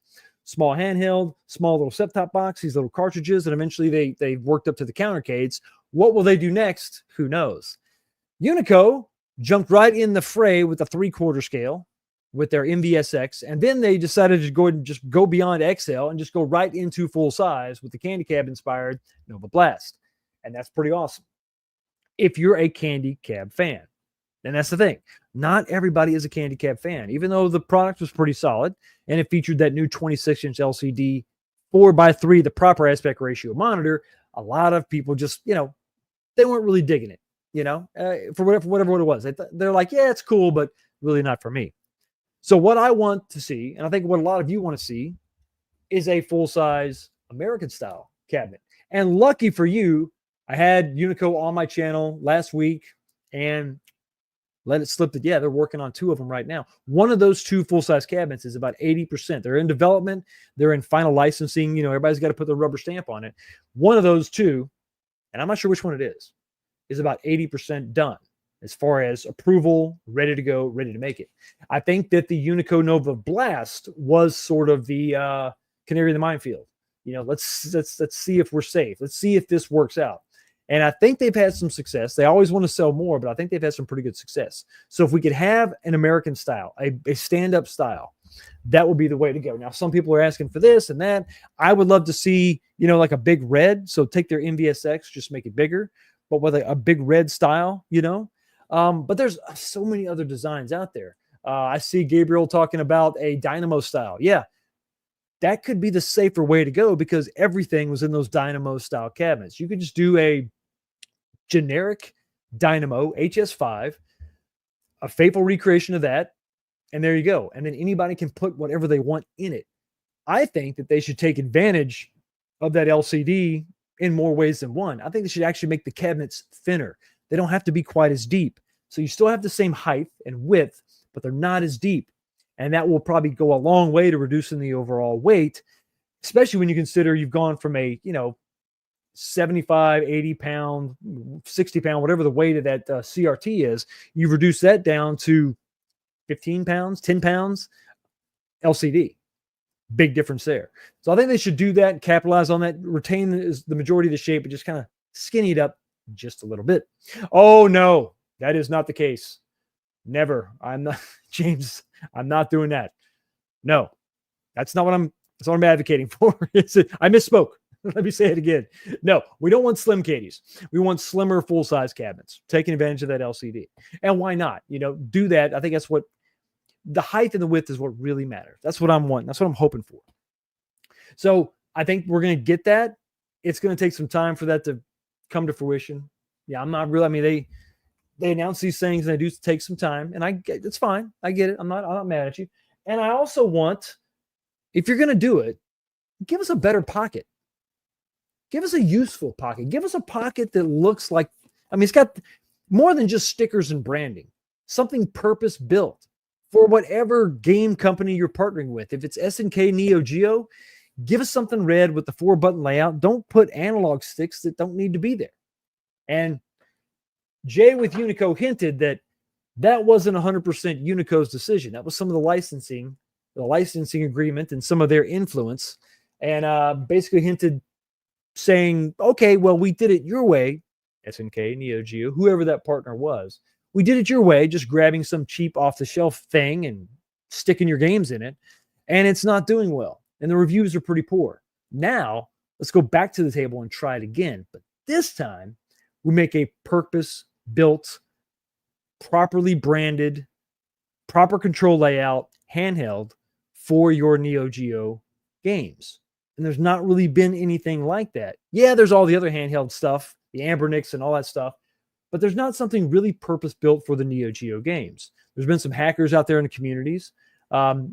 Small handheld, small little set-top box, these little cartridges, and eventually they worked up to the countercades. What will they do next? Who knows? Unico jumped right in the fray with the 3/4 scale, with their MVSX, and then they decided to go ahead and just go beyond XL and just go right into full size with the Candy Cab inspired Nova Blast. And that's pretty awesome if you're a Candy Cab fan. And that's the thing. Not everybody is a Candy Cab fan, even though the product was pretty solid and it featured that new 26-inch LCD 4x3, the proper aspect ratio monitor. A lot of people just, they weren't really digging it, for whatever it was. They're like, yeah, it's cool, but really not for me. So what I want to see, and I think what a lot of you want to see, is a full-size American-style cabinet. And lucky for you, I had Unico on my channel last week and let it slip that, yeah, they're working on 2 of them right now. One of those 2 full-size cabinets is about 80%. They're in development. They're in final licensing. Everybody's got to put the rubber stamp on it. One of those 2, and I'm not sure which one it is about 80% done as far as approval, ready to go, ready to make it. I think that the Unico Nova Blast was sort of the canary in the minefield. Let's see if we're safe. Let's see if this works out. And I think they've had some success. They always want to sell more, but I think they've had some pretty good success. So if we could have an American style, a stand-up style, that would be the way to go. Now, some people are asking for this and that. I would love to see, like a big red. So take their MVSX, just make it bigger, but with a big red style, But there's so many other designs out there. I see Gabriel talking about a Dynamo style. Yeah, that could be the safer way to go because everything was in those Dynamo style cabinets. You could just do a generic Dynamo HS5, a faithful recreation of that, and there you go. And then anybody can put whatever they want in it. I think that they should take advantage of that LCD in more ways than one. I think they should actually make the cabinets thinner. They don't have to be quite as deep. So you still have the same height and width, but they're not as deep. And that will probably go a long way to reducing the overall weight, especially when you consider you've gone from a, 75, 80 pound, 60 pound, whatever the weight of that CRT is, you've reduced that down to 15 pounds, 10 pounds LCD. Big difference there. So I think they should do that and capitalize on that, retain the majority of the shape, but just kind of skinny it up just a little bit. Oh, no, that is not the case. Never. I'm not, James, I'm not doing that. No, that's not what I'm advocating for. I misspoke. Let me say it again. No, we don't want slim caddies. We want slimmer full-size cabinets, taking advantage of that LCD. And why not? Do that. I think that's what the height and the width is what really matters. That's what I'm wanting. That's what I'm hoping for. So I think we're going to get that. It's going to take some time for that to come to fruition. Yeah, I'm not really, they announce these things and they do take some time, and it's fine. I get it. I'm not mad at you. And I also want, if you're going to do it, give us a better pocket. Give us a useful pocket. Give us a pocket that looks like, it's got more than just stickers and branding, something purpose built for whatever game company you're partnering with. If it's SNK Neo Geo, give us something red with the 4-button layout. Don't put analog sticks that don't need to be there. And Jay with Unico hinted that wasn't 100% Unico's decision. That was some of the licensing agreement and some of their influence, and basically hinted, saying, okay, well, we did it your way, SNK, Neo Geo, whoever that partner was. We did it your way, just grabbing some cheap off-the-shelf thing and sticking your games in it, and it's not doing well. And the reviews are pretty poor. Now, let's go back to the table and try it again. But this time, we make a purpose-built, properly branded, proper control layout, handheld for your Neo Geo games. And there's not really been anything like that. Yeah, there's all the other handheld stuff, the Ambernix and all that stuff, but there's not something really purpose-built for the Neo Geo games. There's been some hackers out there in the communities, but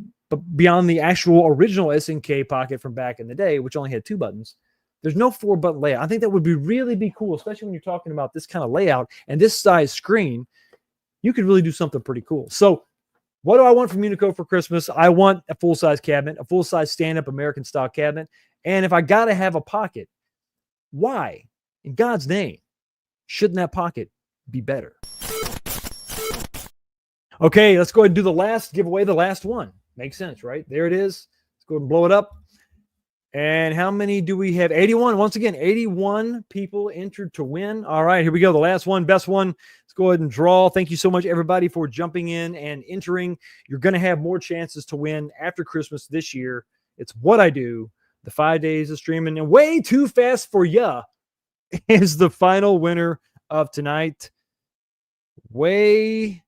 beyond the actual original SNK pocket from back in the day, which only had 2 buttons, there's no 4-button layout. I think that would really be cool, especially when you're talking about this kind of layout and this size screen. You could really do something pretty cool. So what do I want from Unico for Christmas? I want a full-size cabinet, a full-size stand-up American-style cabinet. And if I got to have a pocket, why, in God's name, shouldn't that pocket be better? Okay, let's go ahead and do the last giveaway, the last one. Makes sense, right? There it is. Let's go ahead and blow it up. And how many do we have? 81. Once again, 81 people entered to win. All right, here we go. The last one, best one. Let's go ahead and draw. Thank you so much, everybody, for jumping in and entering. You're going to have more chances to win after Christmas this year. It's what I do. The 5 days of streaming. And way too fast for ya is the final winner of tonight. Way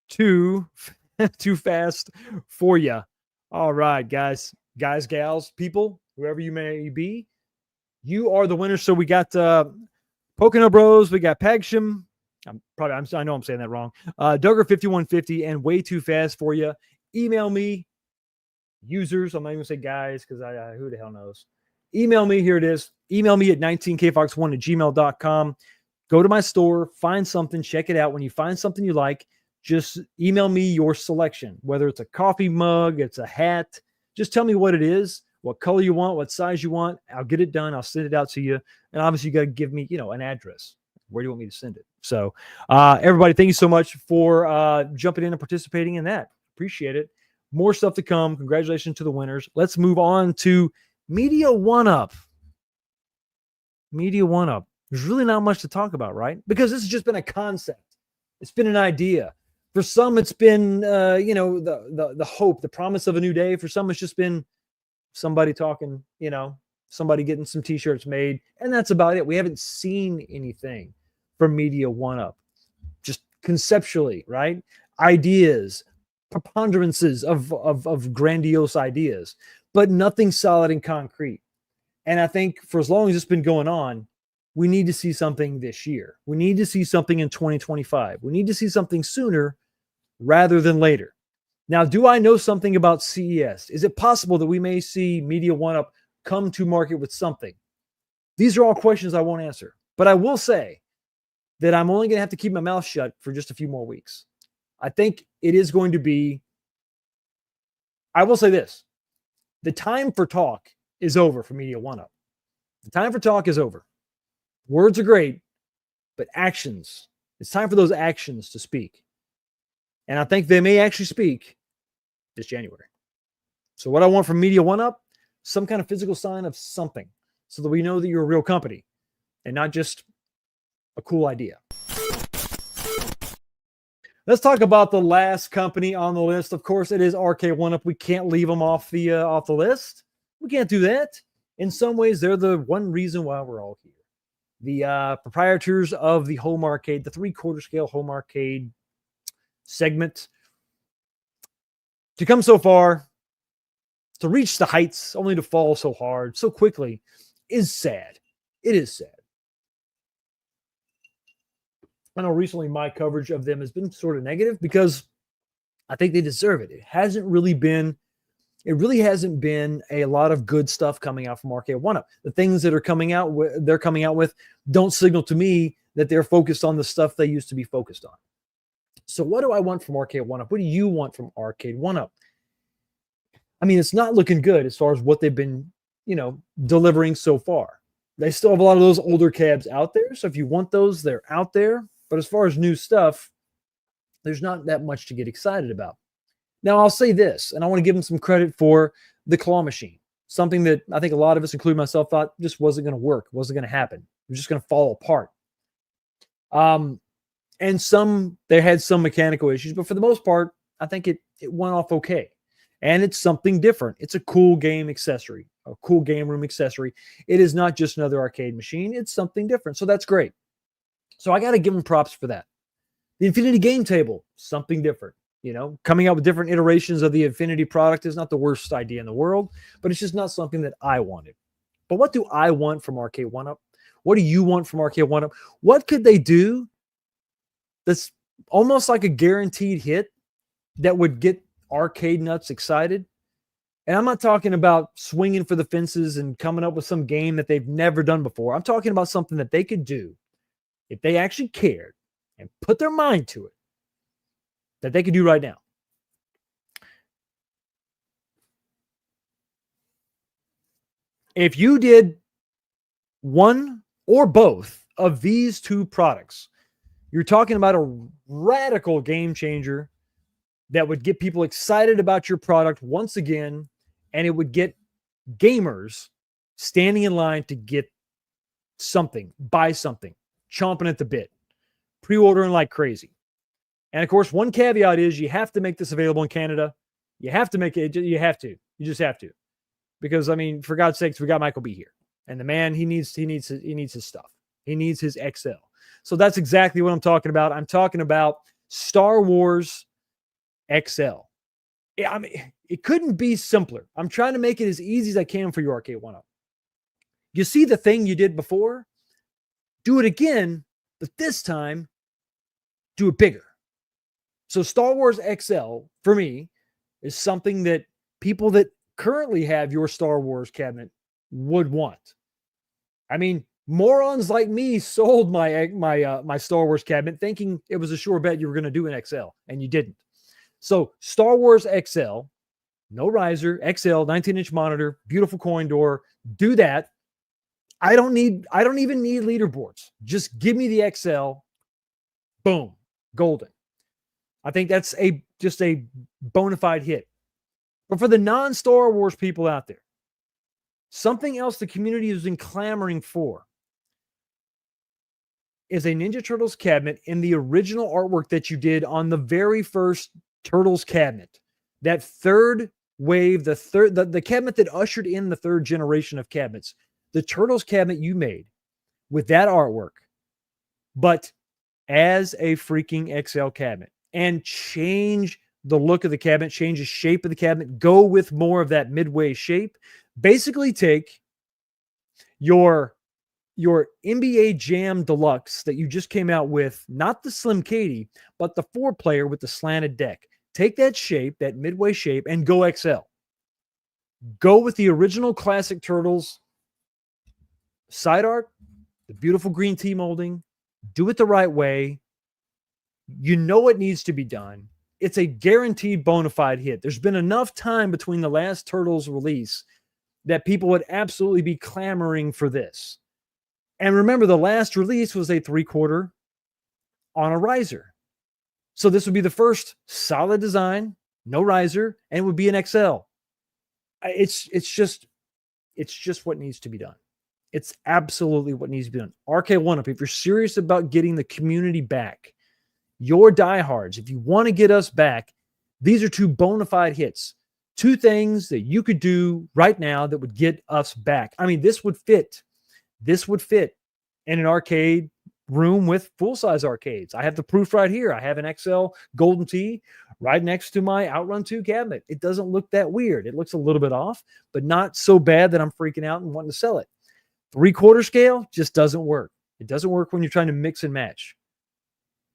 too fast for ya. All right, guys, gals, people, whoever you may be, you are the winner. So we got Pocono Bros, we got Pagsham. I know I'm saying that wrong. Duggar5150 and Way Too Fast for you. Email me, users. I'm not even gonna say guys because who the hell knows. Email me. Here it is. Email me at 19kfox1@gmail.com. Go to my store, find something, check it out. When you find something you like, just email me your selection, whether it's a coffee mug, it's a hat. Just tell me what it is, what color you want, what size you want. I'll get it done. I'll send it out to you. And obviously, you got to give me, an address. Where do you want me to send it? So, everybody, thank you so much for jumping in and participating in that. Appreciate it. More stuff to come. Congratulations to the winners. Let's move on to Media OneUp. Media OneUp. There's really not much to talk about, right? Because this has just been a concept. It's been an idea. For some, it's been, the hope, the promise of a new day. For some, it's just been somebody talking, somebody getting some T-shirts made. And that's about it. We haven't seen anything from Media OneUp. Just conceptually, right? Ideas, preponderances of grandiose ideas, but nothing solid and concrete. And I think for as long as it's been going on, we need to see something this year. We need to see something in 2025. We need to see something sooner rather than later. Now, do I know something about CES? Is it possible that we may see Media OneUp come to market with something? These are all questions I won't answer. But I will say that I'm only going to have to keep my mouth shut for just a few more weeks. I think it is going to be, I will say this, the time for talk is over for Media OneUp. The time for talk is over. Words are great, but actions, it's time for those actions to speak. And I think they may actually speak this January. So what I want from Media OneUp, some kind of physical sign of something so that we know that you're a real company and not just a cool idea. Let's talk about the last company on the list. Of course, it is RK1UP. We can't leave them off the list. We can't do that. In some ways, they're the one reason why we're all here. The proprietors of the home arcade, the 3/4 scale home arcade segment, to come so far, to reach the heights, only to fall so hard, so quickly, is sad. It is sad. I know recently my coverage of them has been sort of negative because I think they deserve it. It really hasn't been a lot of good stuff coming out from RK1UP. The things that are coming out with don't signal to me that they're focused on the stuff they used to be focused on. So what do I want from RK1UP? What do you want from RK1UP? I mean, it's not looking good as far as what they've been, delivering so far. They still have a lot of those older cabs out there. So if you want those, they're out there. But as far as new stuff, there's not that much to get excited about. Now, I'll say this, and I want to give them some credit for the claw machine, something that I think a lot of us, including myself, thought just wasn't going to work, wasn't going to happen. It was just going to fall apart. And they had some mechanical issues, but for the most part, I think it went off okay. And it's something different. It's a cool game accessory, a cool game room accessory. It is not just another arcade machine. It's something different. So that's great. So I got to give them props for that. The Infinity Game Table, something different. Coming out with different iterations of the Infinity product is not the worst idea in the world, but it's just not something that I wanted. But what do I want from RK1UP? What do you want from RK1UP? What could they do that's almost like a guaranteed hit that would get arcade nuts excited? And I'm not talking about swinging for the fences and coming up with some game that they've never done before. I'm talking about something that they could do if they actually cared and put their mind to it, that they could do right now. If you did one or both of these two products, you're talking about a radical game changer that would get people excited about your product once again, and it would get gamers standing in line to get something, buy something, chomping at the bit, pre-ordering like crazy. And of course, one caveat is you have to make this available in Canada. You have to make it. You have to. You just have to. Because, I mean, for God's sakes, we got Michael B here. And the man, he needs his stuff. He needs his XL. So that's exactly what I'm talking about. I'm talking about Star Wars XL. I mean, it couldn't be simpler. I'm trying to make it as easy as I can for you, Arcade OneUp. You see the thing you did before? Do it again, but this time, do it bigger. So Star Wars XL, for me, is something that people that currently have your Star Wars cabinet would want. I mean, morons like me sold my Star Wars cabinet thinking it was a sure bet you were going to do an XL, and you didn't. So Star Wars XL, no riser, XL, 19-inch monitor, beautiful coin door. Do that. I don't even need leaderboards. Just give me the XL. Boom, golden. I think that's just a bona fide hit. But for the non-Star Wars people out there, something else the community has been clamoring for is a Ninja Turtles cabinet in the original artwork that you did on the very first Turtles cabinet. That third wave, the cabinet that ushered in the third generation of cabinets. The Turtles cabinet you made with that artwork, but as a freaking XL cabinet, and change the look of the cabinet, change the shape of the cabinet, go with more of that midway shape. Basically take your NBA Jam Deluxe that you just came out with, not the Slim Katie, but the 4-player with the slanted deck. Take that shape, that midway shape, and go XL. Go with the original classic Turtles side art, the beautiful green tea molding. Do it the right way. You know what needs to be done. It's a guaranteed bona fide hit. There's been enough time between the last Turtles release that people would absolutely be clamoring for this. And remember, the last release was a 3/4 on a riser. So this would be the first solid design, no riser, and it would be an XL. It's just what needs to be done. It's absolutely what needs to be done. Arcade OneUp, if you're serious about getting the community back, your diehards, if you want to get us back, these are two bona fide hits. Two things that you could do right now that would get us back. I mean, this would fit. This would fit in an arcade room with full-size arcades. I have the proof right here. I have an XL Golden Tee right next to my Outrun 2 cabinet. It doesn't look that weird. It looks a little bit off, but not so bad that I'm freaking out and wanting to sell it. 3/4 scale just doesn't work. It doesn't work when you're trying to mix and match.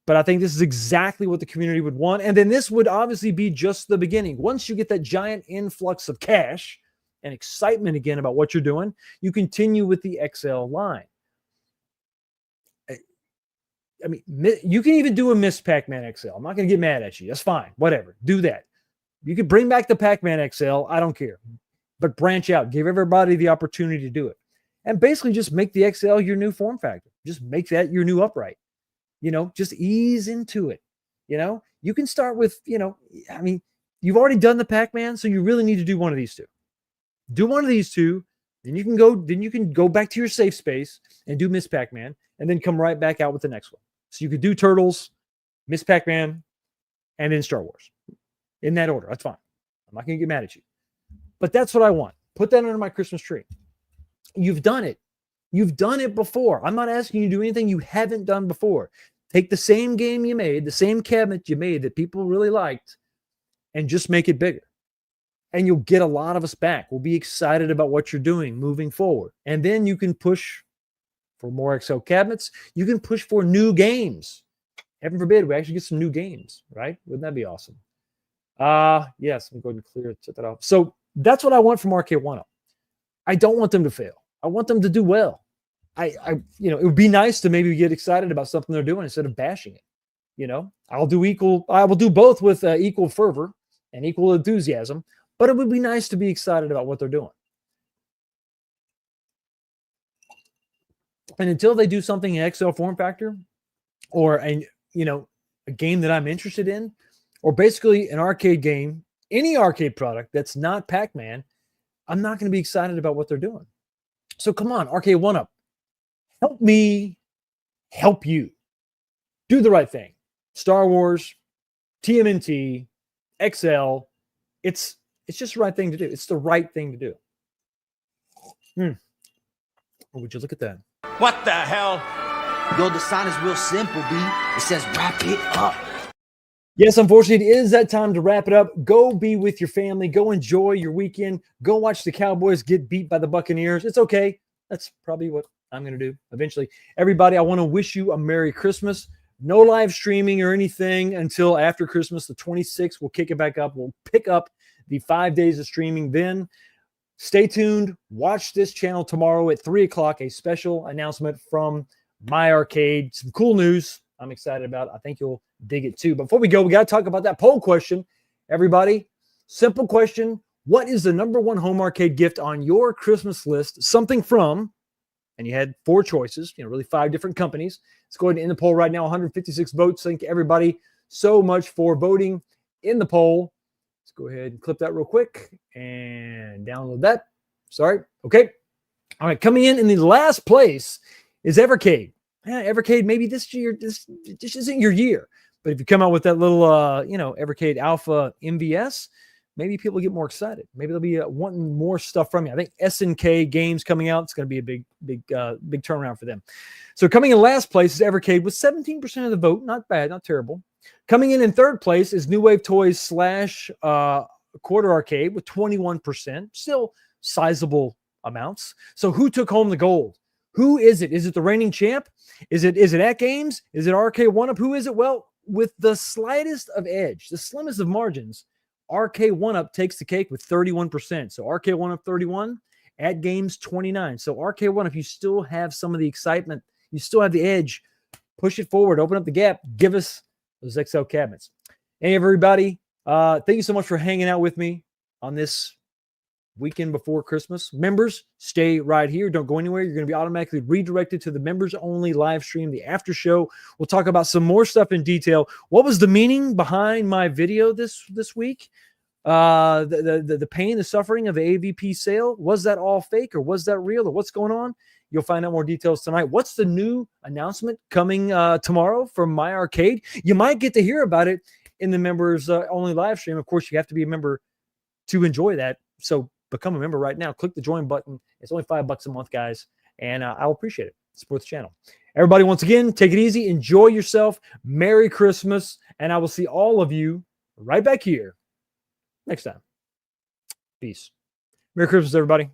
But I think this is exactly what the community would want. And then this would obviously be just the beginning. Once you get that giant influx of cash and excitement again about what you're doing, you continue with the XL line. I mean, you can even do a Miss Pac-Man XL. I'm not going to get mad at you. That's fine. Whatever. Do that. You can bring back the Pac-Man XL. I don't care. But branch out. Give everybody the opportunity to do it. And basically just make the XL your new form factor. Just make that your new upright. You know, just ease into it. You know, you can start with, I mean, you've already done the Pac-Man, so you really need to do one of these two. Do one of these two, then you can go back to your safe space and do Miss Pac-Man, and then come right back out with the next one. So you could do Turtles, Miss Pac-Man, and then Star Wars. In that order. That's fine. I'm not going to get mad at you. But that's what I want. Put that under my Christmas tree. You've done it. You've done it before. I'm not asking you to do anything you haven't done before. Take the same game you made, the same cabinet you made that people really liked, and just make it bigger. And you'll get a lot of us back. We'll be excited about what you're doing moving forward. And then you can push for more XL cabinets. You can push for new games. Heaven forbid we actually get some new games, right? Wouldn't that be awesome? Yes, I'm going to set that off. So that's what I want from Arcade OneUp. I don't want them to fail. I want them to do well. It would be nice to maybe get excited about something they're doing instead of bashing it. I will do both with equal fervor and equal enthusiasm, but it would be nice to be excited about what they're doing. And until they do something in XL form factor, or a game that I'm interested in, or basically an arcade game, any arcade product that's not Pac-Man, I'm not going to be excited about what they're doing. So come on, Arcade OneUp, help me help you. Do the right thing. Star Wars, TMNT, XL, it's just the right thing to do. It's the right thing to do. Oh, would you look at that? What the hell? Yo, the sign is real simple, B. It says wrap it up. Yes, unfortunately, it is that time to wrap it up. Go be with your family. Go enjoy your weekend. Go watch the Cowboys get beat by the Buccaneers. It's okay. That's probably what I'm going to do eventually. Everybody, I want to wish you a Merry Christmas. No live streaming or anything until after Christmas, the 26th. We'll kick it back up. We'll pick up the 5 days of streaming then. Stay tuned. Watch this channel tomorrow at 3 o'clock. A special announcement from My Arcade. Some cool news I'm excited about. I think you'll dig it too. But before we go, we got to talk about that poll question. Everybody, simple question. What is the #1 home arcade gift on your Christmas list? Something from, and you had 4 choices, really 5 different companies. Let's go ahead and end the poll right now. 156 votes. Thank everybody so much for voting in the poll. Let's go ahead and clip that real quick and download that. Sorry. Okay. All right. Coming in the last place is Evercade. Evercade, maybe this year, this isn't your year. But if you come out with that little, Evercade Alpha MVS, maybe people get more excited. Maybe they'll be wanting more stuff from you. I think SNK games coming out. It's going to be a big turnaround for them. So coming in last place is Evercade with 17% of the vote. Not bad, not terrible. Coming in third place is New Wave Toys / Quarter Arcade with 21%. Still sizable amounts. So who took home the gold? Who is it? Is it the reigning champ? Is it AtGames? Is it Arcade OneUp? Who is it? Well, with the slightest of edge, the slimmest of margins, Arcade OneUp takes the cake with 31%. So Arcade OneUp 31, AtGames 29. So Arcade OneUp, you still have some of the excitement. You still have the edge. Push it forward. Open up the gap. Give us those XL cabinets. Hey, everybody. Thank you so much for hanging out with me on this weekend before Christmas. Members, stay right here. Don't go anywhere. You're going to be automatically redirected to the members only live stream, the after show. We'll talk about some more stuff in detail. What was the meaning behind my video this week? The pain, the suffering of the AVP sale. Was that all fake or was that real or what's going on? You'll find out more details tonight. What's the new announcement coming tomorrow from My Arcade? You might get to hear about it in the members only live stream. Of course, you have to be a member to enjoy that. So become a member right now. Click the join button. It's only $5 a month, guys, and I'll appreciate it. Support the channel. Everybody, once again, take it easy. Enjoy yourself. Merry Christmas, and I will see all of you right back here next time. Peace. Merry Christmas, everybody.